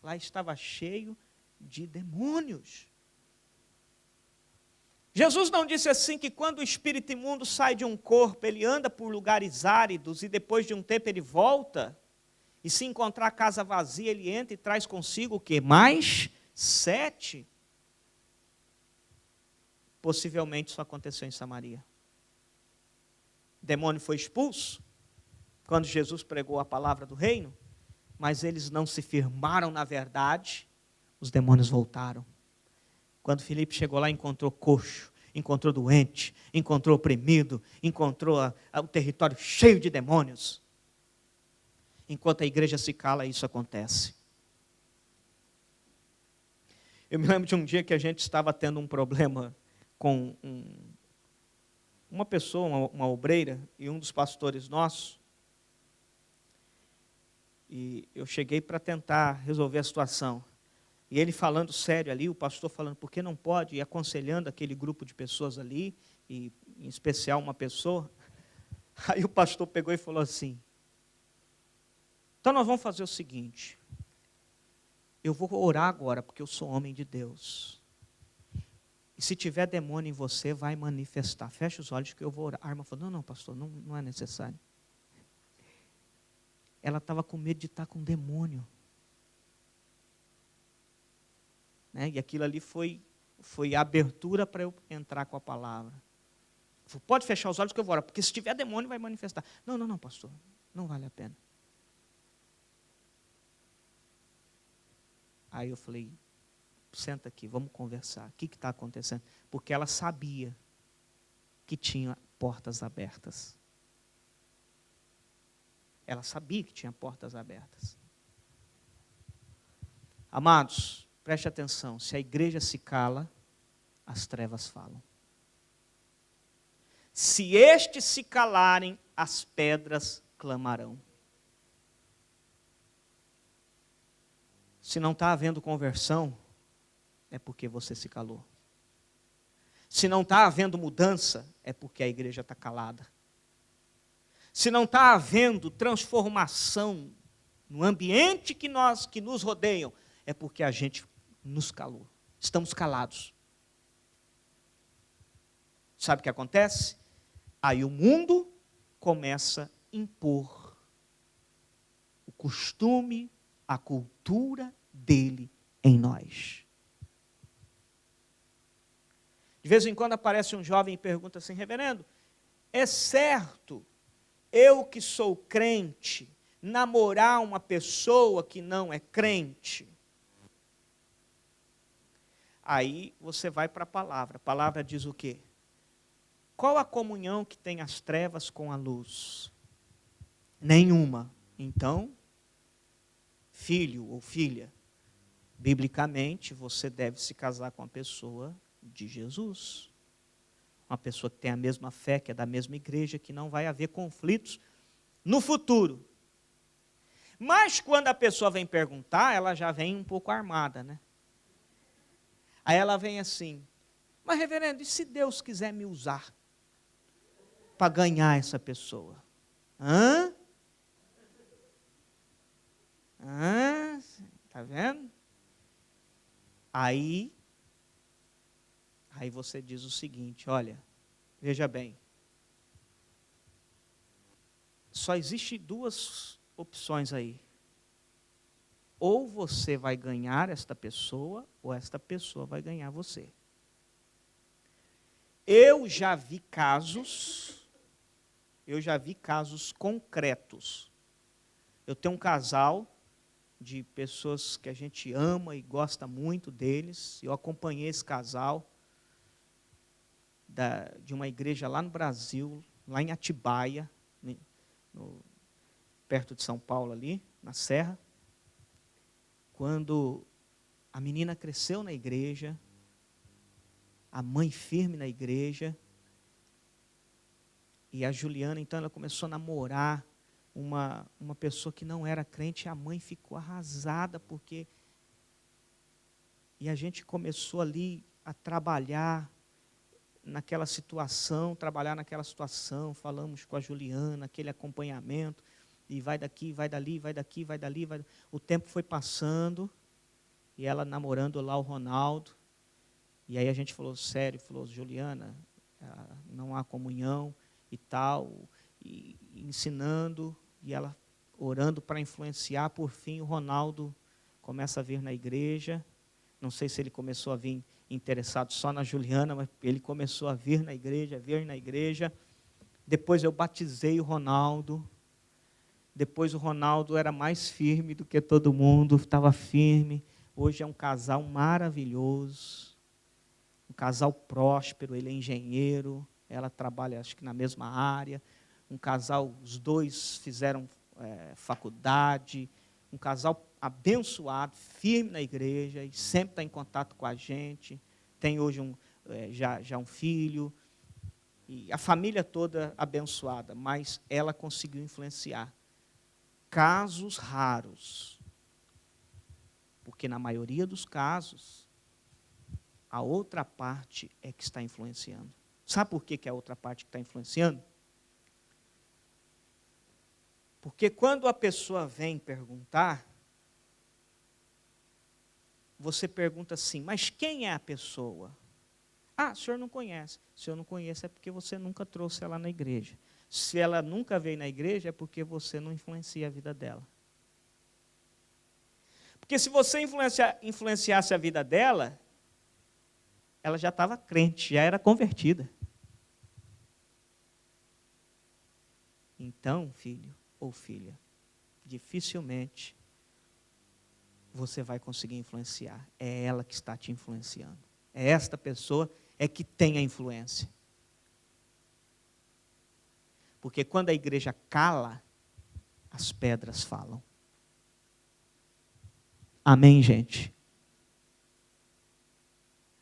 A: Lá estava cheio de demônios. Jesus não disse assim que quando o espírito imundo sai de um corpo, ele anda por lugares áridos e depois de um tempo ele volta? E se encontrar a casa vazia, ele entra e traz consigo o quê? Mais 7. Possivelmente isso aconteceu em Samaria. O demônio foi expulso quando Jesus pregou a palavra do reino, mas eles não se firmaram na verdade, os demônios voltaram. Quando Filipe chegou lá, encontrou coxo, encontrou doente, encontrou oprimido, encontrou o território cheio de demônios. Enquanto a igreja se cala, isso acontece. Eu me lembro de um dia que a gente estava tendo um problema com uma pessoa, uma obreira, e um dos pastores nossos. E eu cheguei para tentar resolver a situação. E ele falando sério ali, o pastor falando, por que não pode? E aconselhando aquele grupo de pessoas ali, e em especial uma pessoa. Aí o pastor pegou e falou assim, então nós vamos fazer o seguinte, eu vou orar agora, porque eu sou homem de Deus. E se tiver demônio em você, vai manifestar. Fecha os olhos que eu vou orar. A irmã falou, não, pastor, não é necessário. Ela estava com medo de estar com demônio. Né? E aquilo ali foi a abertura para eu entrar com a palavra. Falei, pode fechar os olhos que eu vou orar, porque se tiver demônio vai manifestar. Não, pastor, não vale a pena. Aí eu falei, senta aqui, vamos conversar. O que está acontecendo? Porque ela sabia que tinha portas abertas. Ela sabia que tinha portas abertas. Amados, preste atenção. Se a igreja se cala, as trevas falam. Se estes se calarem, as pedras clamarão. Se não está havendo conversão, é porque você se calou. Se não está havendo mudança, é porque a igreja está calada. Se não está havendo transformação no ambiente que nos rodeiam, é porque a gente nos calou. Estamos calados. Sabe o que acontece? Aí o mundo começa a impor o costume, a cultura dele em nós. De vez em quando aparece um jovem e pergunta assim, reverendo, é certo eu que sou crente namorar uma pessoa que não é crente? Aí você vai para a palavra diz o quê? Qual a comunhão que tem as trevas com a luz? Nenhuma. Então, filho ou filha, biblicamente você deve se casar com a pessoa de Jesus. Uma pessoa que tem a mesma fé, que é da mesma igreja, que não vai haver conflitos no futuro. Mas quando a pessoa vem perguntar, ela já vem um pouco armada, né? Aí ela vem assim, mas reverendo, e se Deus quiser me usar para ganhar essa pessoa? Tá vendo? Aí você diz o seguinte, olha, veja bem, só existe duas opções aí. Ou você vai ganhar esta pessoa, ou esta pessoa vai ganhar você. Eu já vi casos concretos. Eu tenho um casal de pessoas que a gente ama e gosta muito deles. Eu acompanhei esse casal de uma igreja lá no Brasil, lá em Atibaia, perto de São Paulo ali, na Serra. Quando a menina cresceu na igreja, a mãe firme na igreja, e a Juliana, então, ela começou a namorar uma pessoa que não era crente, e a mãe ficou arrasada, porque... E a gente começou ali a trabalhar naquela situação, falamos com a Juliana, aquele acompanhamento, e vai daqui, vai dali, vai daqui, vai dali, vai... O tempo foi passando, e ela namorando lá o Ronaldo, e aí a gente falou sério, falou, Juliana, não há comunhão e tal, e ensinando, e ela orando para influenciar. Por fim, o Ronaldo começa a vir na igreja. Não sei se ele começou a vir interessado só na Juliana, mas ele começou a vir na igreja. Depois eu batizei o Ronaldo. Depois o Ronaldo era mais firme do que todo mundo, estava firme. Hoje é um casal maravilhoso, um casal próspero, ele é engenheiro, ela trabalha, acho que na mesma área. Um casal, os dois fizeram faculdade, um casal abençoado, firme na igreja, e sempre está em contato com a gente. Tem hoje já um filho, e a família toda abençoada, mas ela conseguiu influenciar. Casos raros, porque na maioria dos casos, a outra parte é que está influenciando. Sabe por que é a outra parte que está influenciando? Porque quando a pessoa vem perguntar, você pergunta assim, mas quem é a pessoa? Ah, o senhor não conhece. Se o senhor não conhece é porque você nunca trouxe ela na igreja. Se ela nunca veio na igreja é porque você não influencia a vida dela. Porque se você influenciasse a vida dela, ela já estava crente, já era convertida. Então, filho ou filha, dificilmente você vai conseguir influenciar. É ela que está te influenciando. É esta pessoa que tem a influência. Porque quando a igreja cala, as pedras falam. Amém, gente?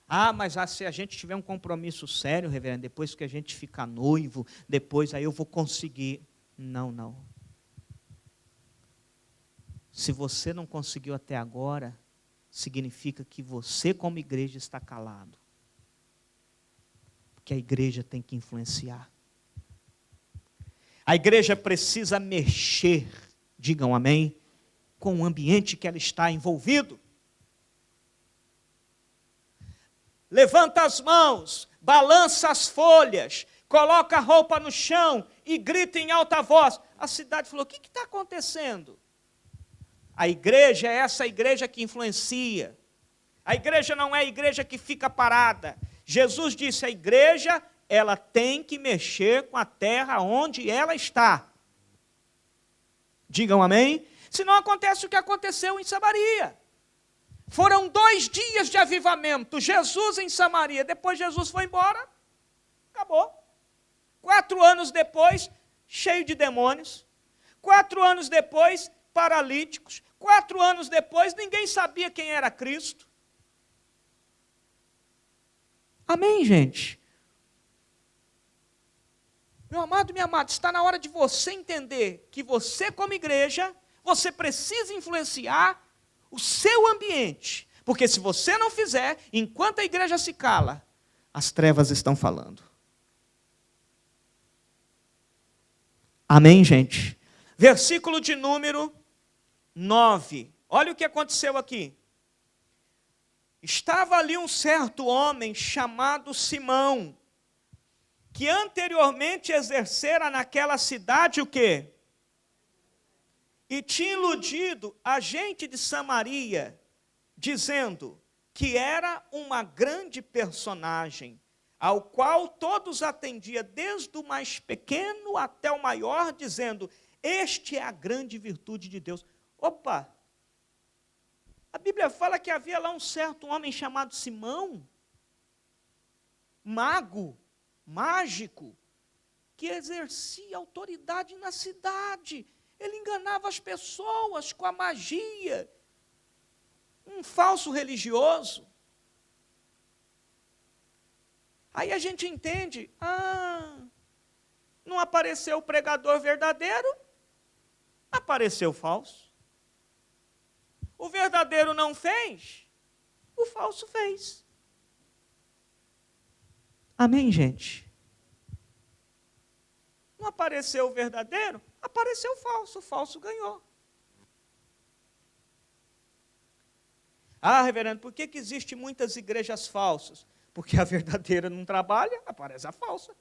A: Ah, mas se a gente tiver um compromisso sério, reverendo, depois que a gente ficar noivo, depois aí eu vou conseguir. Não. Se você não conseguiu até agora, significa que você como igreja está calado. Porque a igreja tem que influenciar. A igreja precisa mexer, digam amém, com o ambiente que ela está envolvido. Levanta as mãos, balança as folhas, coloca a roupa no chão e grita em alta voz. A cidade falou, o que está acontecendo? A igreja é essa igreja que influencia. A igreja não é a igreja que fica parada. Jesus disse, a igreja, ela tem que mexer com a terra onde ela está. Digam amém? Senão acontece o que aconteceu em Samaria. Foram 2 dias de avivamento, Jesus em Samaria, depois Jesus foi embora, acabou. 4 anos depois, cheio de demônios. 4 anos depois, paralíticos. 4 anos depois, ninguém sabia quem era Cristo. Amém, gente? Meu amado, minha amada, está na hora de você entender que você, como igreja, você precisa influenciar o seu ambiente. Porque se você não fizer, enquanto a igreja se cala, as trevas estão falando. Amém, gente? Versículo de número 9. Olha o que aconteceu aqui. Estava ali um certo homem chamado Simão, que anteriormente exercera naquela cidade o quê? E tinha iludido a gente de Samaria, dizendo que era uma grande personagem, ao qual todos atendiam, desde o mais pequeno até o maior, dizendo, este é a grande virtude de Deus. Opa! A Bíblia fala que havia lá um certo homem chamado Simão, mago, mágico, que exercia autoridade na cidade. Ele enganava as pessoas com a magia. Um falso religioso. Aí a gente entende, não apareceu o pregador verdadeiro, apareceu o falso. O verdadeiro não fez, o falso fez. Amém, gente? Não apareceu o verdadeiro, apareceu o falso ganhou. Reverendo, por que existem muitas igrejas falsas? Porque a verdadeira não trabalha, aparece a falsa.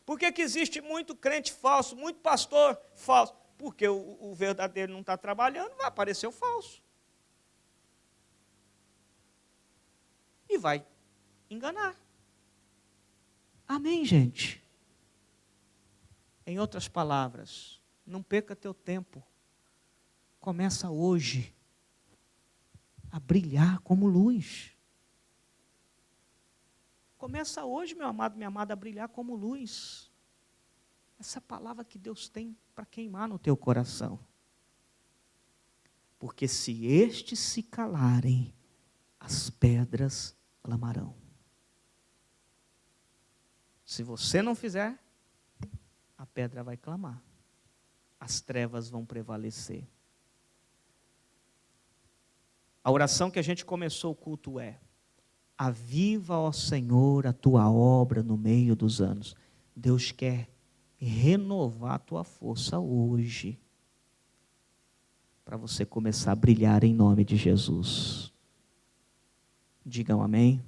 A: Por que existe muito crente falso, muito pastor falso? Porque o verdadeiro não está trabalhando, vai aparecer o falso. E vai enganar. Amém, gente? Em outras palavras, não perca teu tempo. Começa hoje a brilhar como luz. Começa hoje, meu amado, minha amada, a brilhar como luz. Essa palavra que Deus tem para queimar no teu coração. Porque se estes se calarem, as pedras clamarão. Se você não fizer, a pedra vai clamar. As trevas vão prevalecer. A oração que a gente começou o culto é: aviva, ó Senhor, a tua obra no meio dos anos. Deus quer renovar a tua força hoje, para você começar a brilhar em nome de Jesus. Digam amém.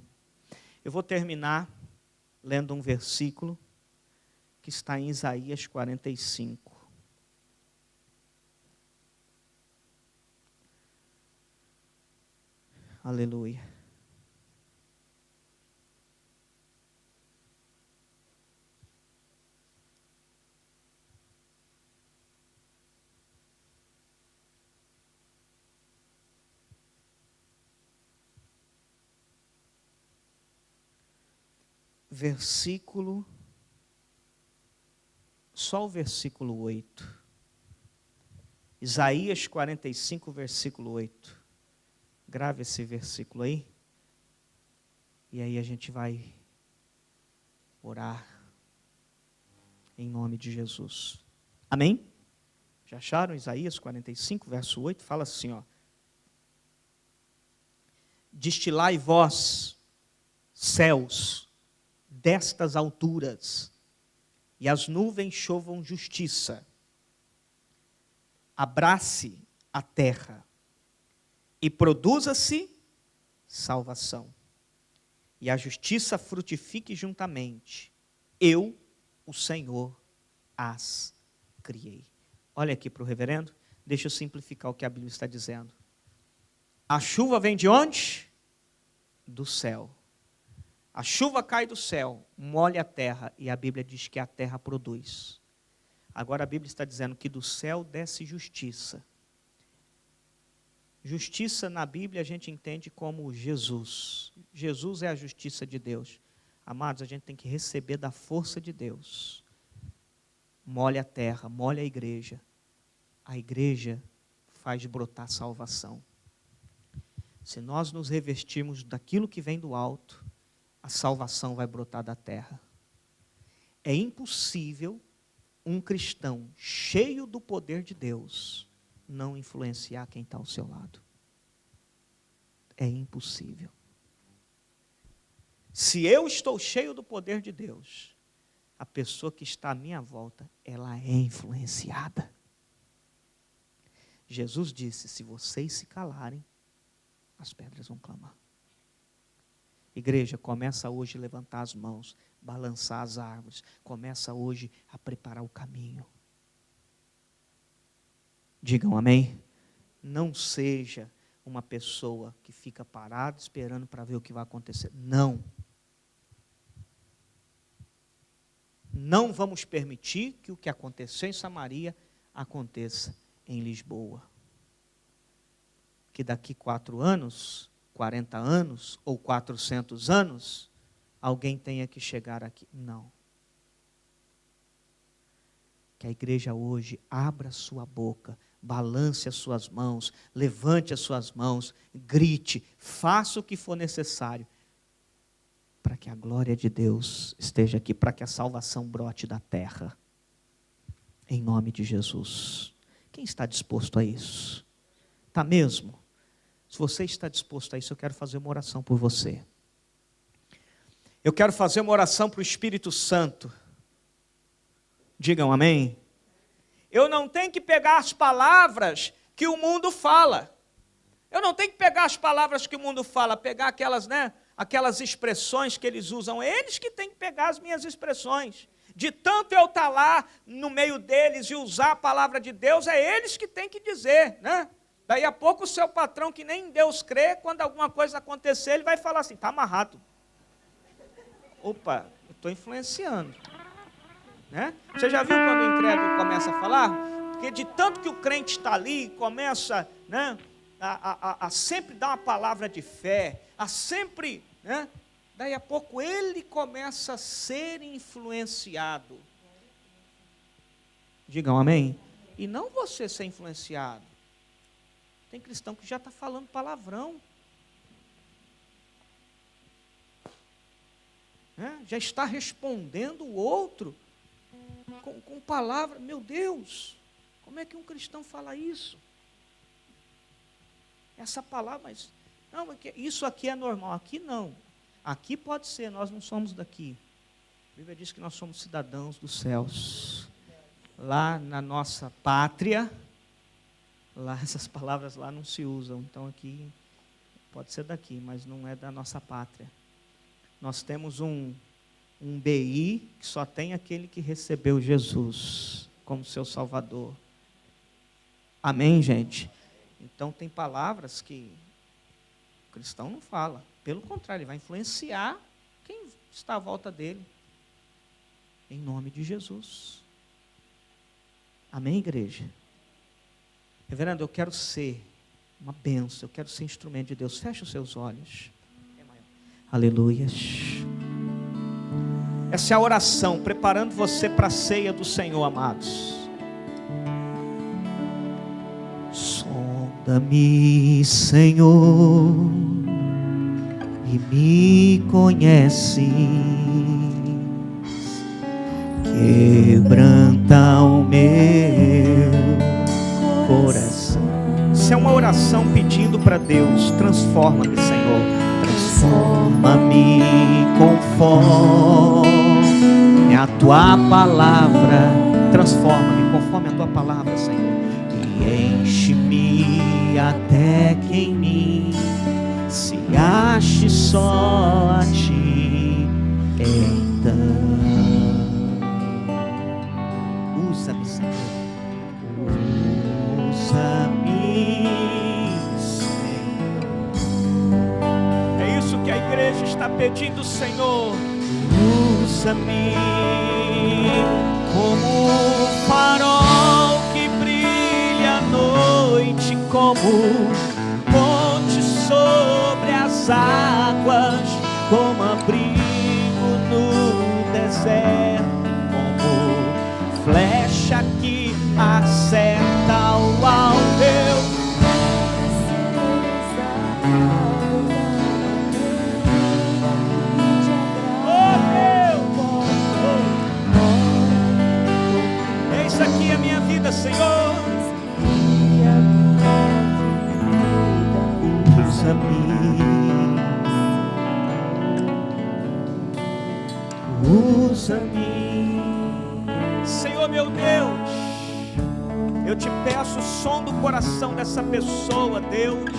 A: Eu vou terminar lendo um versículo que está em Isaías 45. Aleluia. Só o versículo 8. Isaías 45, versículo 8. Grave esse versículo aí. E aí a gente vai orar em nome de Jesus. Amém? Já acharam Isaías 45, verso 8? Fala assim, ó. Destilai vós, céus, destas alturas, e as nuvens chovam justiça. Abrace a terra, e produza-se salvação, e a justiça frutifique juntamente. Eu, o Senhor, as criei. Olha aqui para o reverendo, deixa eu simplificar o que a Bíblia está dizendo. A chuva vem de onde? Do céu. A chuva cai do céu, molha a terra, e a Bíblia diz que a terra produz. Agora a Bíblia está dizendo que do céu desce justiça. Justiça na Bíblia a gente entende como Jesus. Jesus é a justiça de Deus. Amados, a gente tem que receber da força de Deus. Molha a terra, molha a igreja. A igreja faz brotar salvação. Se nós nos revestirmos daquilo que vem do alto, a salvação vai brotar da terra. É impossível um cristão cheio do poder de Deus não influenciar quem está ao seu lado. É impossível. Se eu estou cheio do poder de Deus, a pessoa que está à minha volta, ela é influenciada. Jesus disse, se vocês se calarem, as pedras vão clamar. Igreja, começa hoje a levantar as mãos, balançar as árvores. Começa hoje a preparar o caminho. Digam amém. Não seja uma pessoa que fica parada esperando para ver o que vai acontecer. Não. não vamos permitir que o que aconteceu em Samaria aconteça em Lisboa. Que daqui 4 anos, 40 anos ou 400 anos, alguém tenha que chegar aqui. Não. Que a igreja hoje abra sua boca, balance as suas mãos, levante as suas mãos, grite, faça o que for necessário, para que a glória de Deus esteja aqui, para que a salvação brote da terra. Em nome de Jesus. Quem está disposto a isso? Está mesmo? Se você está disposto a isso, eu quero fazer uma oração por você. Eu quero fazer uma oração para o Espírito Santo. Digam amém. Eu não tenho que pegar as palavras que o mundo fala. Eu não tenho que pegar as palavras que o mundo fala, pegar aquelas expressões que eles usam. Eles que têm que pegar as minhas expressões. De tanto eu estar lá no meio deles e usar a palavra de Deus, é eles que têm que dizer, né? Daí a pouco o seu patrão, que nem em Deus crê, quando alguma coisa acontecer, ele vai falar assim, está amarrado. Opa, eu estou influenciando. Né? Você já viu quando o incrédulo começa a falar? Porque de tanto que o crente está ali, começa, né, a sempre dar uma palavra de fé, a sempre, né, daí a pouco ele começa a ser influenciado. Digam amém? E não você ser influenciado. Tem cristão que já está falando palavrão. Já está respondendo o outro com palavra. Meu Deus, como é que um cristão fala isso? Essa palavra, mas não, isso aqui é normal. Aqui não. Aqui pode ser, nós não somos daqui. A Bíblia diz que nós somos cidadãos dos céus. Lá na nossa pátria, lá essas palavras lá não se usam. Então aqui pode ser daqui, mas não é da nossa pátria. Nós temos um BI que só tem aquele que recebeu Jesus como seu Salvador. Amém, gente? Então tem palavras que o cristão não fala. Pelo contrário, ele vai influenciar quem está à volta dele. Em nome de Jesus. Amém, igreja? Reverendo, eu quero ser uma bênção, eu quero ser instrumento de Deus. Feche os seus olhos. Aleluias. Essa é a oração, preparando você para a ceia do Senhor, amados. Sonda-me, Senhor, e me conheces. Quebranta o meu coração. Isso é uma oração pedindo para Deus: transforma-me, Senhor. Transforma-me conforme a tua palavra. Transforma-me conforme a tua palavra, Senhor. E enche-me até que em mim se ache só a ti. Então, usa-me, Senhor. Usa-me, Senhor. É isso que a igreja está pedindo, Senhor. Usa-me como um farol que brilha à noite, como ponte sobre as águas, como abrigo no deserto, como flecha que acerta o alvo. Eis aqui a minha vida, Senhor. Usa-me, Senhor meu Deus. Eu te peço o som do coração dessa pessoa, Deus.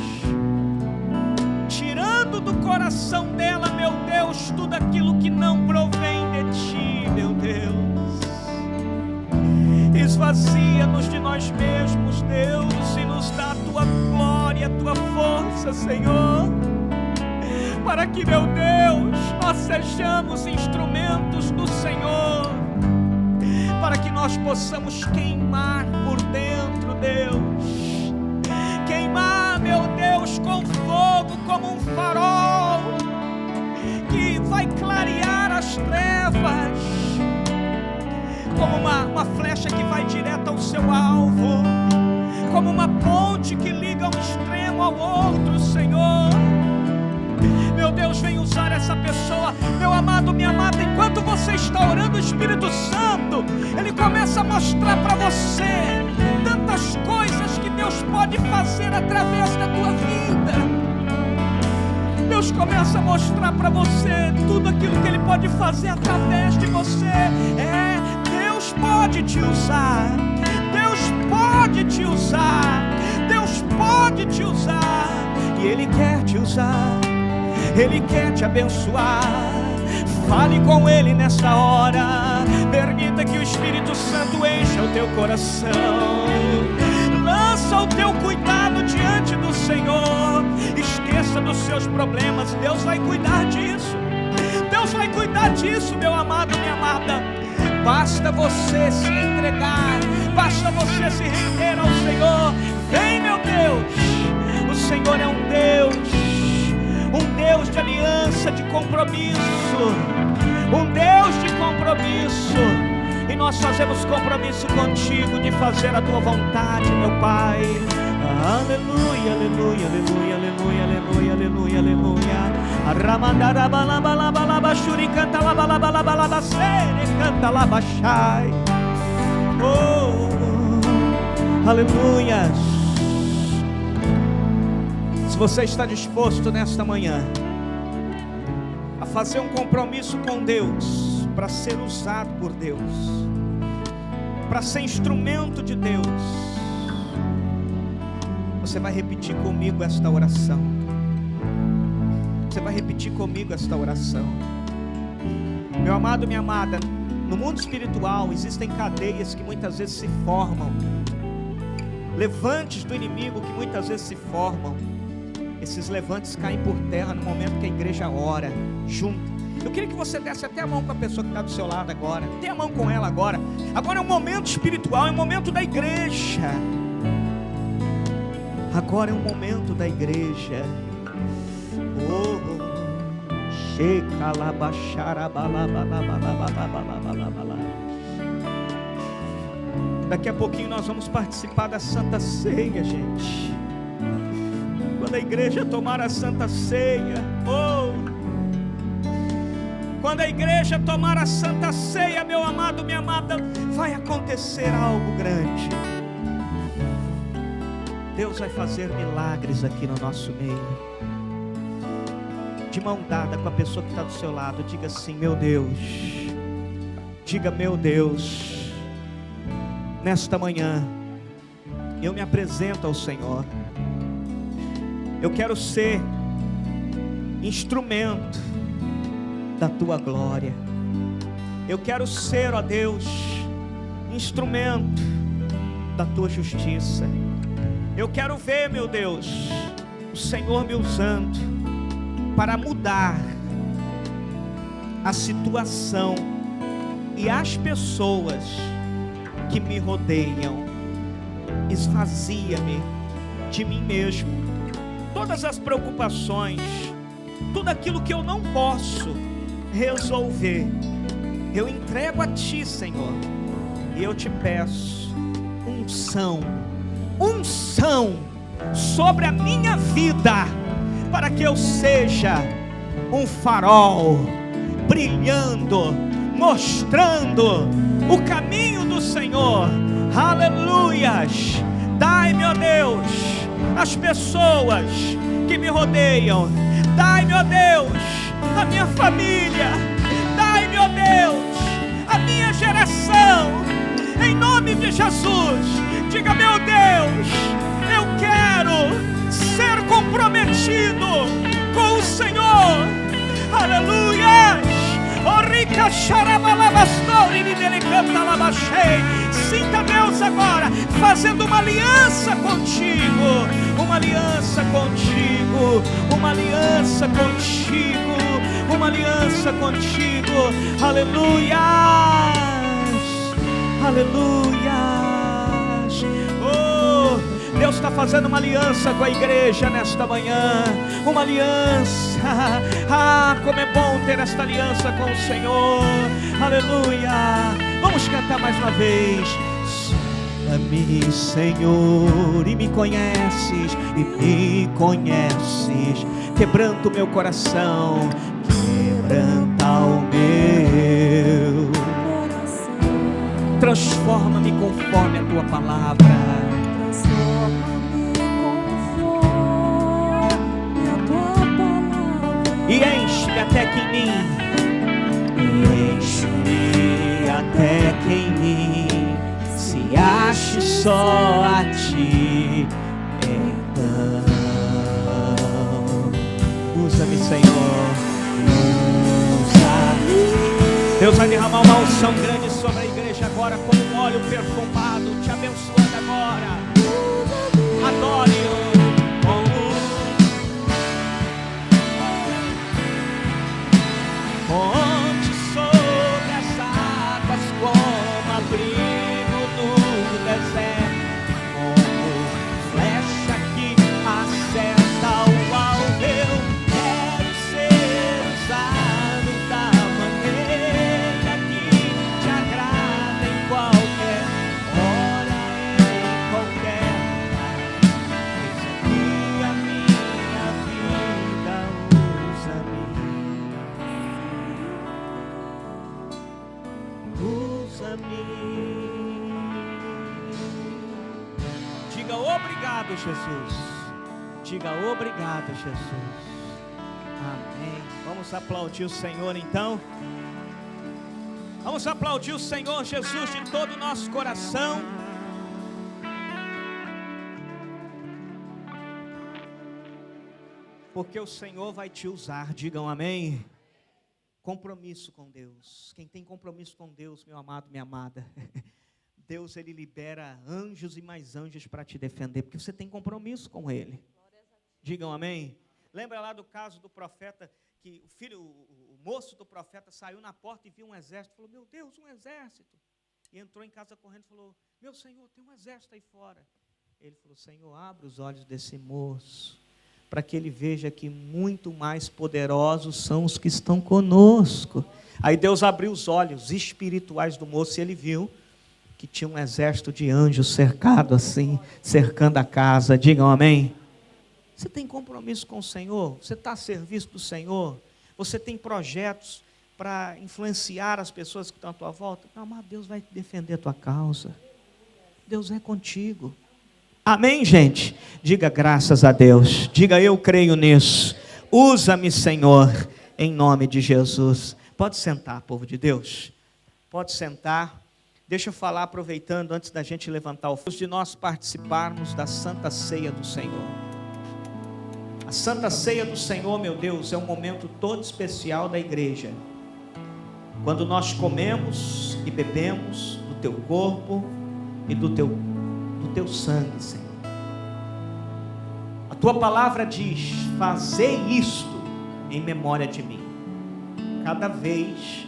A: Tirando do coração dela, meu Deus, tudo aquilo que não provém de ti, meu Deus. Esvazia-nos de nós mesmos, Deus, e nos dá a tua glória, a tua força, Senhor, para que, meu Deus, nós sejamos instrumentos do Senhor. para que nós possamos queimar por dentro, Deus. Queimar, meu Deus, com fogo como um farol que vai clarear as trevas, como uma flecha que vai direto ao seu alvo, como uma ponte que liga um extremo ao outro, Senhor. Meu Deus, vem usar essa pessoa, meu amado, minha amada. Enquanto você está orando, o Espírito Santo, Ele começa a mostrar para você tantas coisas que Deus pode fazer através da tua vida. Deus começa a mostrar para você tudo aquilo que Ele pode fazer através de você. Deus pode te usar, Deus pode te usar, Deus pode te usar, e Ele quer te usar, Ele quer te abençoar. Fale com Ele nesta hora, permita que o Espírito Santo encha o teu coração. Lança o teu cuidado diante do Senhor, esqueça dos seus problemas, Deus vai cuidar disso. Deus vai cuidar disso, meu amado, minha amada. Basta você se entregar, basta você se render ao Senhor. Vem, meu Deus, o Senhor é um Deus de aliança, de compromisso, um Deus de compromisso, e nós fazemos compromisso contigo de fazer a tua vontade, meu Pai. Aleluia, aleluia, aleluia, aleluia, aleluia, aleluia, aleluia. Arramandara balabalabala shuri canta la balabalabala sere canta la bashai. Oh, aleluia. Se você está disposto nesta manhã a fazer um compromisso com Deus, para ser usado por Deus, para ser instrumento de Deus, você vai repetir comigo esta oração. Você vai repetir comigo esta oração. Meu amado, minha amada, no mundo espiritual existem cadeias que muitas vezes se formam, levantes do inimigo que muitas vezes se formam. Esses levantes caem por terra no momento que a igreja ora junto. Eu queria que você desse até a mão com a pessoa que está do seu lado agora. Dê a mão com ela agora. Agora é um momento espiritual, é um momento da igreja. Agora é um momento da igreja. Daqui a pouquinho nós vamos participar da Santa Ceia, gente. Quando a igreja tomar a Santa Ceia, quando a igreja tomar a Santa Ceia, meu amado, minha amada, vai acontecer algo grande. Deus vai fazer milagres aqui no nosso meio. De mão dada com a pessoa que está do seu lado, diga assim: meu Deus, diga: meu Deus, nesta manhã eu me apresento ao Senhor. Eu quero ser instrumento da tua glória. Eu quero ser, ó Deus, instrumento da tua justiça. Eu quero ver, meu Deus, o Senhor me usando para mudar a situação e as pessoas que me rodeiam. Esvazia-me de mim mesmo, todas as preocupações, tudo aquilo que eu não posso resolver, eu entrego a Ti, Senhor, e eu te peço unção sobre a minha vida, para que eu seja um farol brilhando, mostrando o caminho do Senhor. Aleluias. Dai, meu Deus, as pessoas que me rodeiam, dai, meu Deus, a minha família, dai, meu Deus, a minha geração, em nome de Jesus. Diga: meu Deus, eu quero ser comprometido com o Senhor. Aleluia. Sinta Deus agora fazendo uma aliança contigo, uma aliança contigo, uma aliança contigo, uma aliança contigo. Aleluia. Aleluia. Oh, Deus está fazendo uma aliança com a igreja nesta manhã. Uma aliança. Ah, como é bom ter esta aliança com o Senhor. Aleluia. Vamos cantar mais uma vez. Sonda-me, Senhor, e me conheces, quebranta o meu coração, quebranta o meu coração. Transforma-me conforme a tua palavra. Transforma-me conforme a tua palavra. E enche-me até que em mim. Enche-me até que em mim se ache só a ti. Então, usa-me, Senhor. Usa-me. Deus vai derramar uma unção grande sobre a igreja agora, como um óleo perfumado, te abençoando agora. Adore-o. Ponte sobre as águas como abrigo no deserto, como flecha que acerta o alvo. Eu quero ser usado da maneira que te agrada em qualquer hora, em qualquer lugar. Eis aqui a minha vida, usa-me. Usa-me. Diga obrigado, Jesus. Diga obrigado, Jesus. Amém. Vamos aplaudir o Senhor então. Vamos aplaudir o Senhor Jesus de todo o nosso coração. Porque o Senhor vai te usar. Digam amém. Compromisso com Deus. Quem tem compromisso com Deus, meu amado, minha amada, Deus, Ele libera anjos e mais anjos para te defender, porque você tem compromisso com Ele. Digam amém. Lembra lá do caso do profeta, que o moço do profeta saiu na porta e viu um exército, falou, meu Deus, um exército. E entrou em casa correndo e falou, meu Senhor, tem um exército aí fora. Ele falou, Senhor, abre os olhos desse moço, para que ele veja que muito mais poderosos são os que estão conosco. Aí Deus abriu os olhos espirituais do moço e ele viu que tinha um exército de anjos cercado assim, cercando a casa. Digam amém. Você tem compromisso com o Senhor? Você está a serviço do Senhor? Você tem projetos para influenciar as pessoas que estão à tua volta? Não, mas Deus vai defender a tua causa. Deus é contigo. Amém, gente? Diga graças a Deus. Diga eu creio nisso. Usa-me, Senhor, em nome de Jesus. Pode sentar, povo de Deus. Pode sentar. Deixa eu falar, aproveitando, antes da gente levantar o fogo, de nós participarmos da Santa Ceia do Senhor. A Santa Ceia do Senhor, meu Deus, é um momento todo especial da igreja. Quando nós comemos e bebemos do teu corpo e do teu sangue, Senhor. A tua palavra diz, fazei isto em memória de mim. Cada vez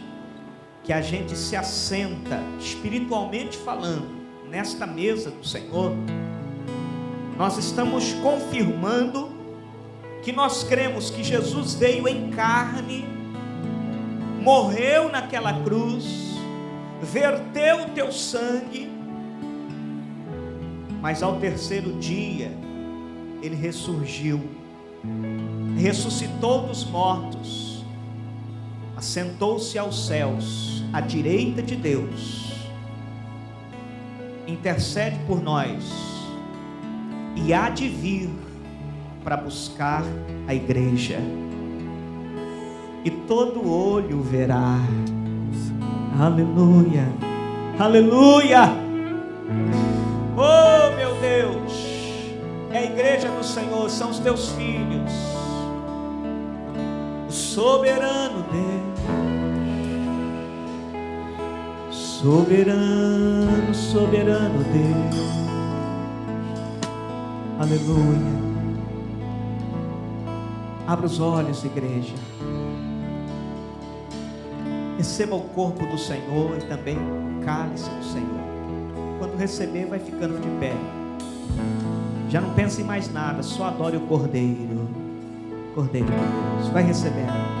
A: que a gente se assenta, espiritualmente falando, nesta mesa do Senhor, nós estamos confirmando que nós cremos que Jesus veio em carne, morreu naquela cruz, verteu o teu sangue, mas ao terceiro dia, Ele ressurgiu, ressuscitou dos mortos, assentou-se aos céus, à direita de Deus, intercede por nós, e há de vir para buscar a igreja, e todo olho verá, aleluia, aleluia. Oh meu Deus, é a igreja do Senhor, são os teus filhos, o soberano Deus, soberano, soberano Deus, aleluia. Abra os olhos, igreja, receba o corpo do Senhor e também o cálice do Senhor. Quando receber, vai ficando de pé. Já não pense em mais nada, só adore o Cordeiro. Cordeiro de Deus. Vai recebendo.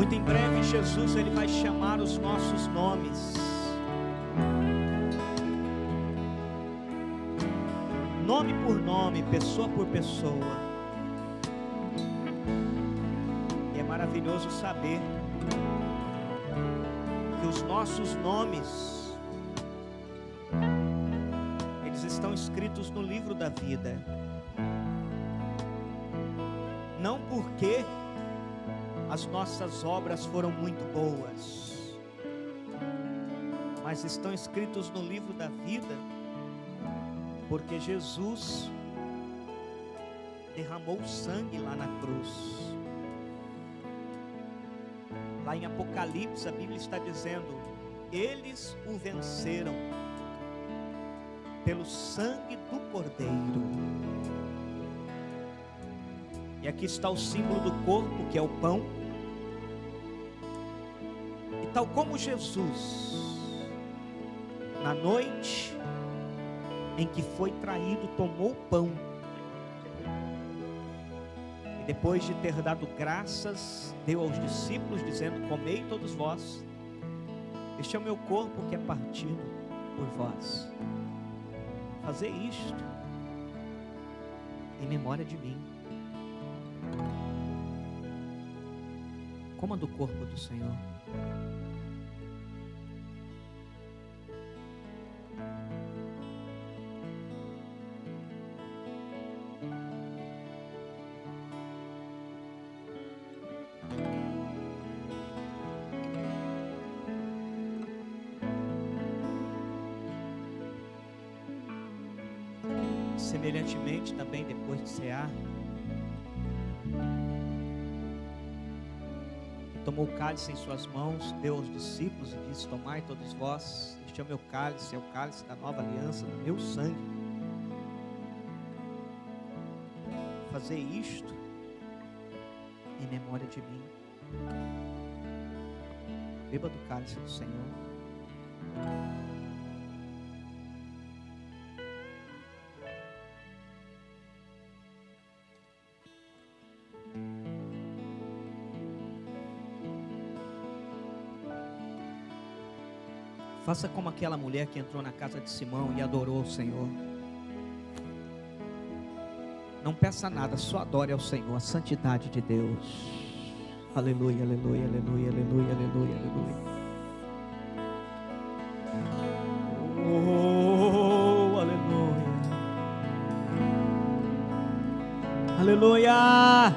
A: Muito em breve Jesus ele vai chamar os nossos nomes. Nome por nome, pessoa por pessoa. E é maravilhoso saber que os nossos nomes eles estão escritos no livro da vida. Não porque as nossas obras foram muito boas, mas estão escritos no livro da vida porque Jesus derramou sangue lá na cruz. Lá em Apocalipse a Bíblia está dizendo: eles o venceram pelo sangue do Cordeiro. E aqui está o símbolo do corpo, que é o pão. E tal como Jesus, na noite em que foi traído, tomou o pão, e depois de ter dado graças, deu aos discípulos, dizendo: comei todos vós, este é o meu corpo que é partido por vós. Fazer isto em memória de mim. Coma do corpo do Senhor. Semelhantemente também, depois de cear, tomou o cálice em suas mãos, deu aos discípulos e disse: tomai todos vós, este é o meu cálice, é o cálice da nova aliança, do meu sangue. Fazer isto em memória de mim. Beba do cálice do Senhor. Faça como aquela mulher que entrou na casa de Simão e adorou o Senhor. Não peça nada, só adore ao Senhor, a santidade de Deus. Aleluia, aleluia, aleluia, aleluia, aleluia, aleluia. Oh, aleluia. Aleluia.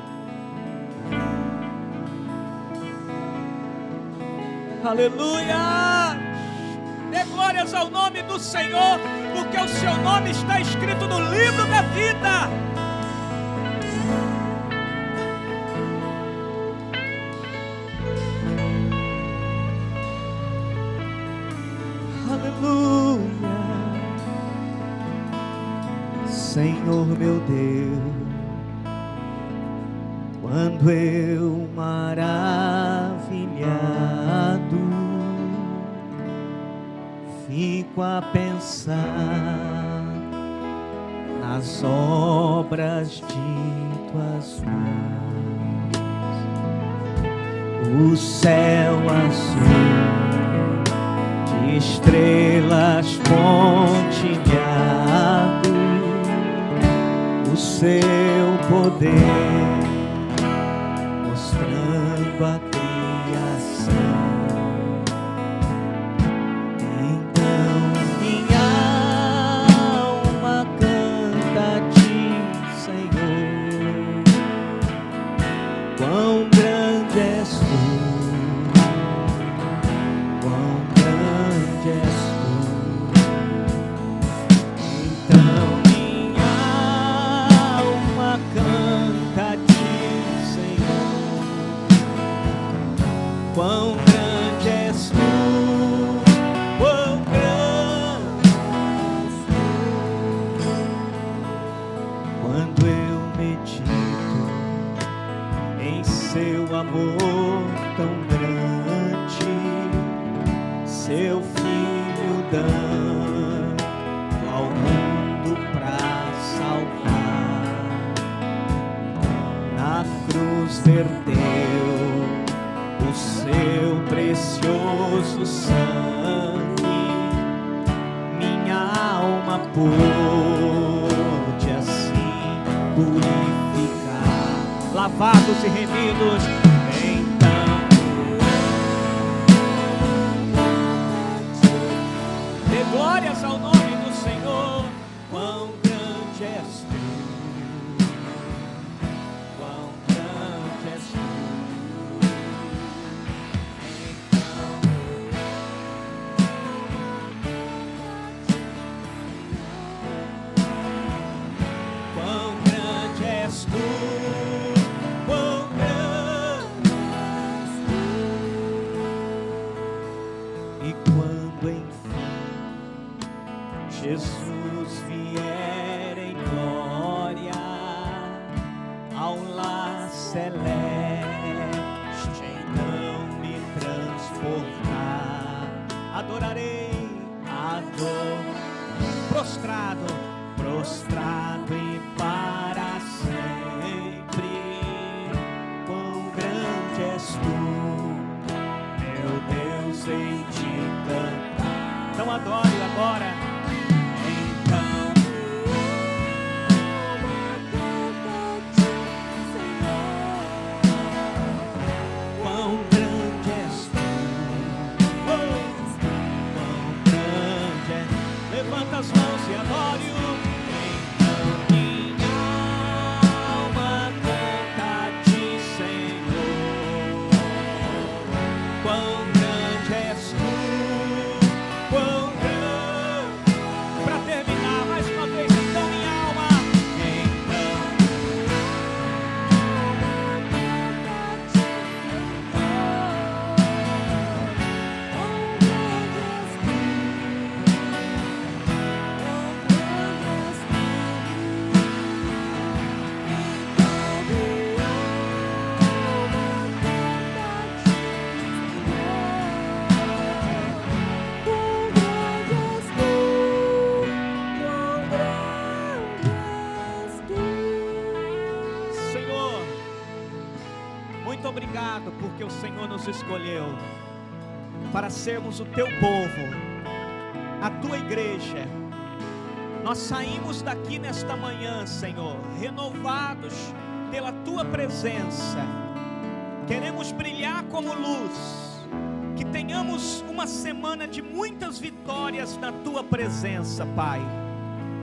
A: Aleluia. Dê glórias ao nome do Senhor, porque o seu nome está escrito no livro da vida. Aleluia. Senhor meu Deus, quando eu maravilhado fico a pensar nas obras de tuas mãos, o céu azul de estrelas pontilhado, o seu poder mostrando a criação. Quão grande és tu, quão grande és tu. Então minha alma canta a ti, Senhor. Quão grande és tu, quão grande és tu. Quando eu medito em seu amor tão grande, seu filho dando ao mundo pra salvar, na cruz verteu o seu precioso sangue, minha alma pôde assim purificar, lavados e remidos. Então dê glórias ao nome do Senhor. Quão grande és tu, quão grande és tu. Quão grande és tu, quão grande és tu. E quando enfim Jesus vier em glória ao lar celeste, então me transportar. Adorarei, prostrado e para sempre. Quão grande és tu, meu Deus, em te cantar. Então adore agora. Levanta as mãos e adore-o. Então minha alma canta a ti, Senhor. Quão grande és tu, quão grande. Para terminar mais uma vez, então minha alma. Então muito obrigado, porque o Senhor nos escolheu para sermos o teu povo, a tua igreja. Nós saímos daqui nesta manhã, Senhor, renovados pela tua presença. Queremos brilhar como luz, que tenhamos uma semana de muitas vitórias na tua presença, Pai.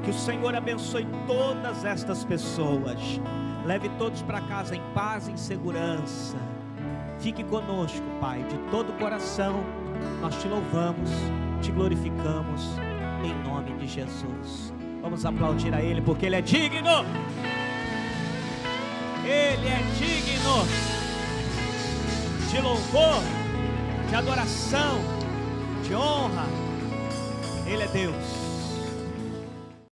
A: Que o Senhor abençoe todas estas pessoas. Leve todos para casa em paz e em segurança. Fique conosco, Pai, de todo o coração. Nós te louvamos, te glorificamos, em nome de Jesus. Vamos aplaudir a Ele, porque Ele é digno. Ele é digno de louvor, de adoração, de honra. Ele é Deus.